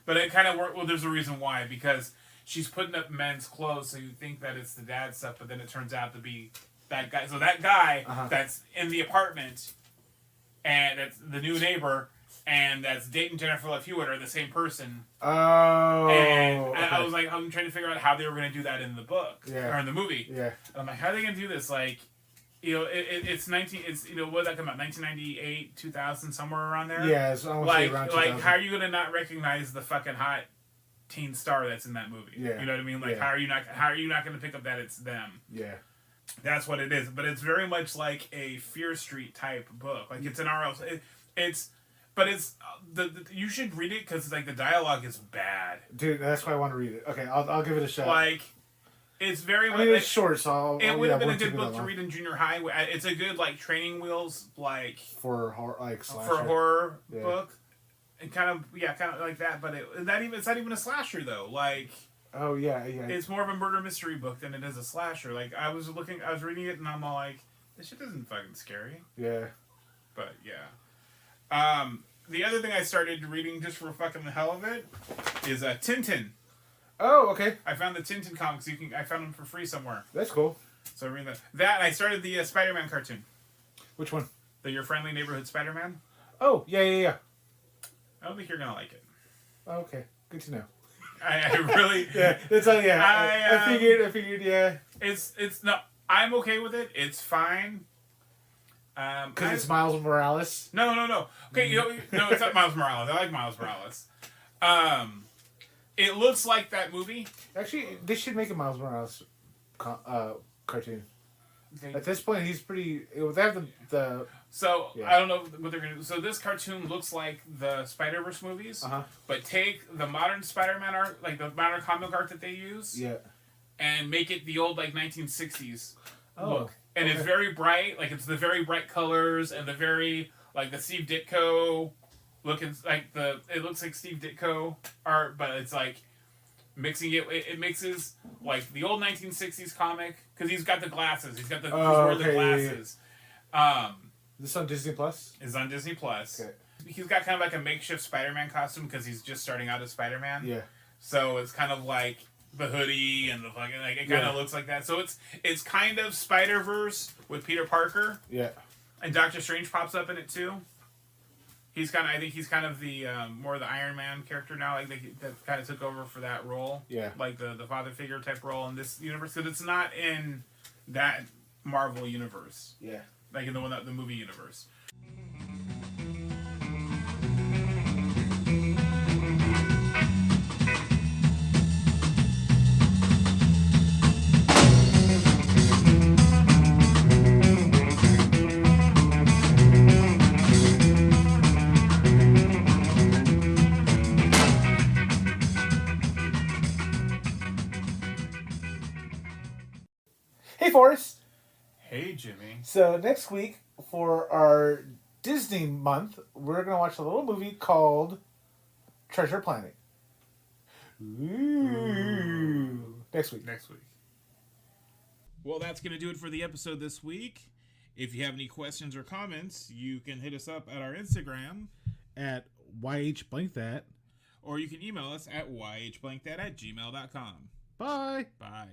A: But it kind of worked. Well, there's a reason why, because she's putting up men's clothes, so you think that it's the dad stuff, but then it turns out to be that guy. So that guy that's in the apartment, and that's the new neighbor, and that's dating Jennifer Love Hewitt are the same person.
B: Oh.
A: And
B: okay.
A: I was like, I'm trying to figure out how they were going to do that in the book or in the movie.
B: Yeah.
A: And I'm like, how are they going to do this? Like, you know, it's what did that come out? 1998, 2000, somewhere around there.
B: Yeah, it's almost
A: like
B: around 2000.
A: how are you going to not recognize the fucking hot teen star that's in that movie?
B: Yeah.
A: You know what I mean? Like, how are you not going to pick up that it's them?
B: Yeah.
A: That's what it is. But it's very much like a Fear Street type book. Like, it's an R.L. But you should read it because like the dialogue is bad.
B: Dude, that's why I want to read it. Okay, I'll give it a shot.
A: Like, it's very.
B: I mean, it's short, so
A: it would have been a good book to read in junior high. It's a good like training wheels like
B: for horror, like slasher.
A: For a horror book, and kind of like that. But it's not even a slasher though. Like,
B: oh yeah.
A: It's more of a murder mystery book than it is a slasher. Like I was reading it and I'm all like, this shit isn't fucking scary.
B: Yeah.
A: But yeah. The other thing I started reading just for fucking the hell of it is Tintin.
B: Oh, okay.
A: I found the Tintin comics. I found them for free somewhere.
B: That's cool.
A: So I read that. That I started the Spider-Man cartoon.
B: Which one?
A: The Your Friendly Neighborhood Spider-Man.
B: Oh, yeah.
A: I don't think you're gonna like it.
B: Oh, okay, good to know.
A: I really.
B: Yeah, that's I figured. Yeah.
A: It's no. I'm okay with it. It's fine.
B: Because it's Miles Morales.
A: No. Okay, no, it's not Miles Morales. I like Miles Morales. It looks like that movie.
B: Actually, they should make a Miles Morales cartoon. At this point, he's pretty. They have the.
A: So I don't know what they're gonna do. So this cartoon looks like the Spider-Verse movies, but take the modern Spider-Man art, like the modern comic art that they use, and make it the old like 1960s look. And it's very bright, like it's the very bright colors and the very like the Steve Ditko looking like it looks like Steve Ditko art, but it's like mixing it mixes like the old 1960s comic because he's got the glasses, he's wearing the glasses.
B: This on Disney Plus?
A: Is on Disney Plus.
B: Okay.
A: He's got kind of like a makeshift Spider-Man costume because he's just starting out as Spider-Man.
B: Yeah.
A: So it's kind of like the hoodie and the fucking like it kind of looks like that. So it's kind of Spider-Verse with Peter Parker.
B: Yeah.
A: And Doctor Strange pops up in it too. I think he's kind of the more of the Iron Man character now. Like that kind of took over for that role.
B: Yeah.
A: Like the father figure type role in this universe because it's not in that Marvel universe.
B: Yeah.
A: Like in the movie universe.
B: Hey, Forrest.
A: Hey, Jimmy.
B: So next week for our Disney month, we're gonna watch a little movie called Treasure Planet. Ooh. Next week.
A: Well, that's going to do it for the episode this week. If you have any questions or comments, you can hit us up at our Instagram
B: at YHBlankThat.
A: or you can email us at yhblankthat@gmail.com.
B: Bye.
A: Bye.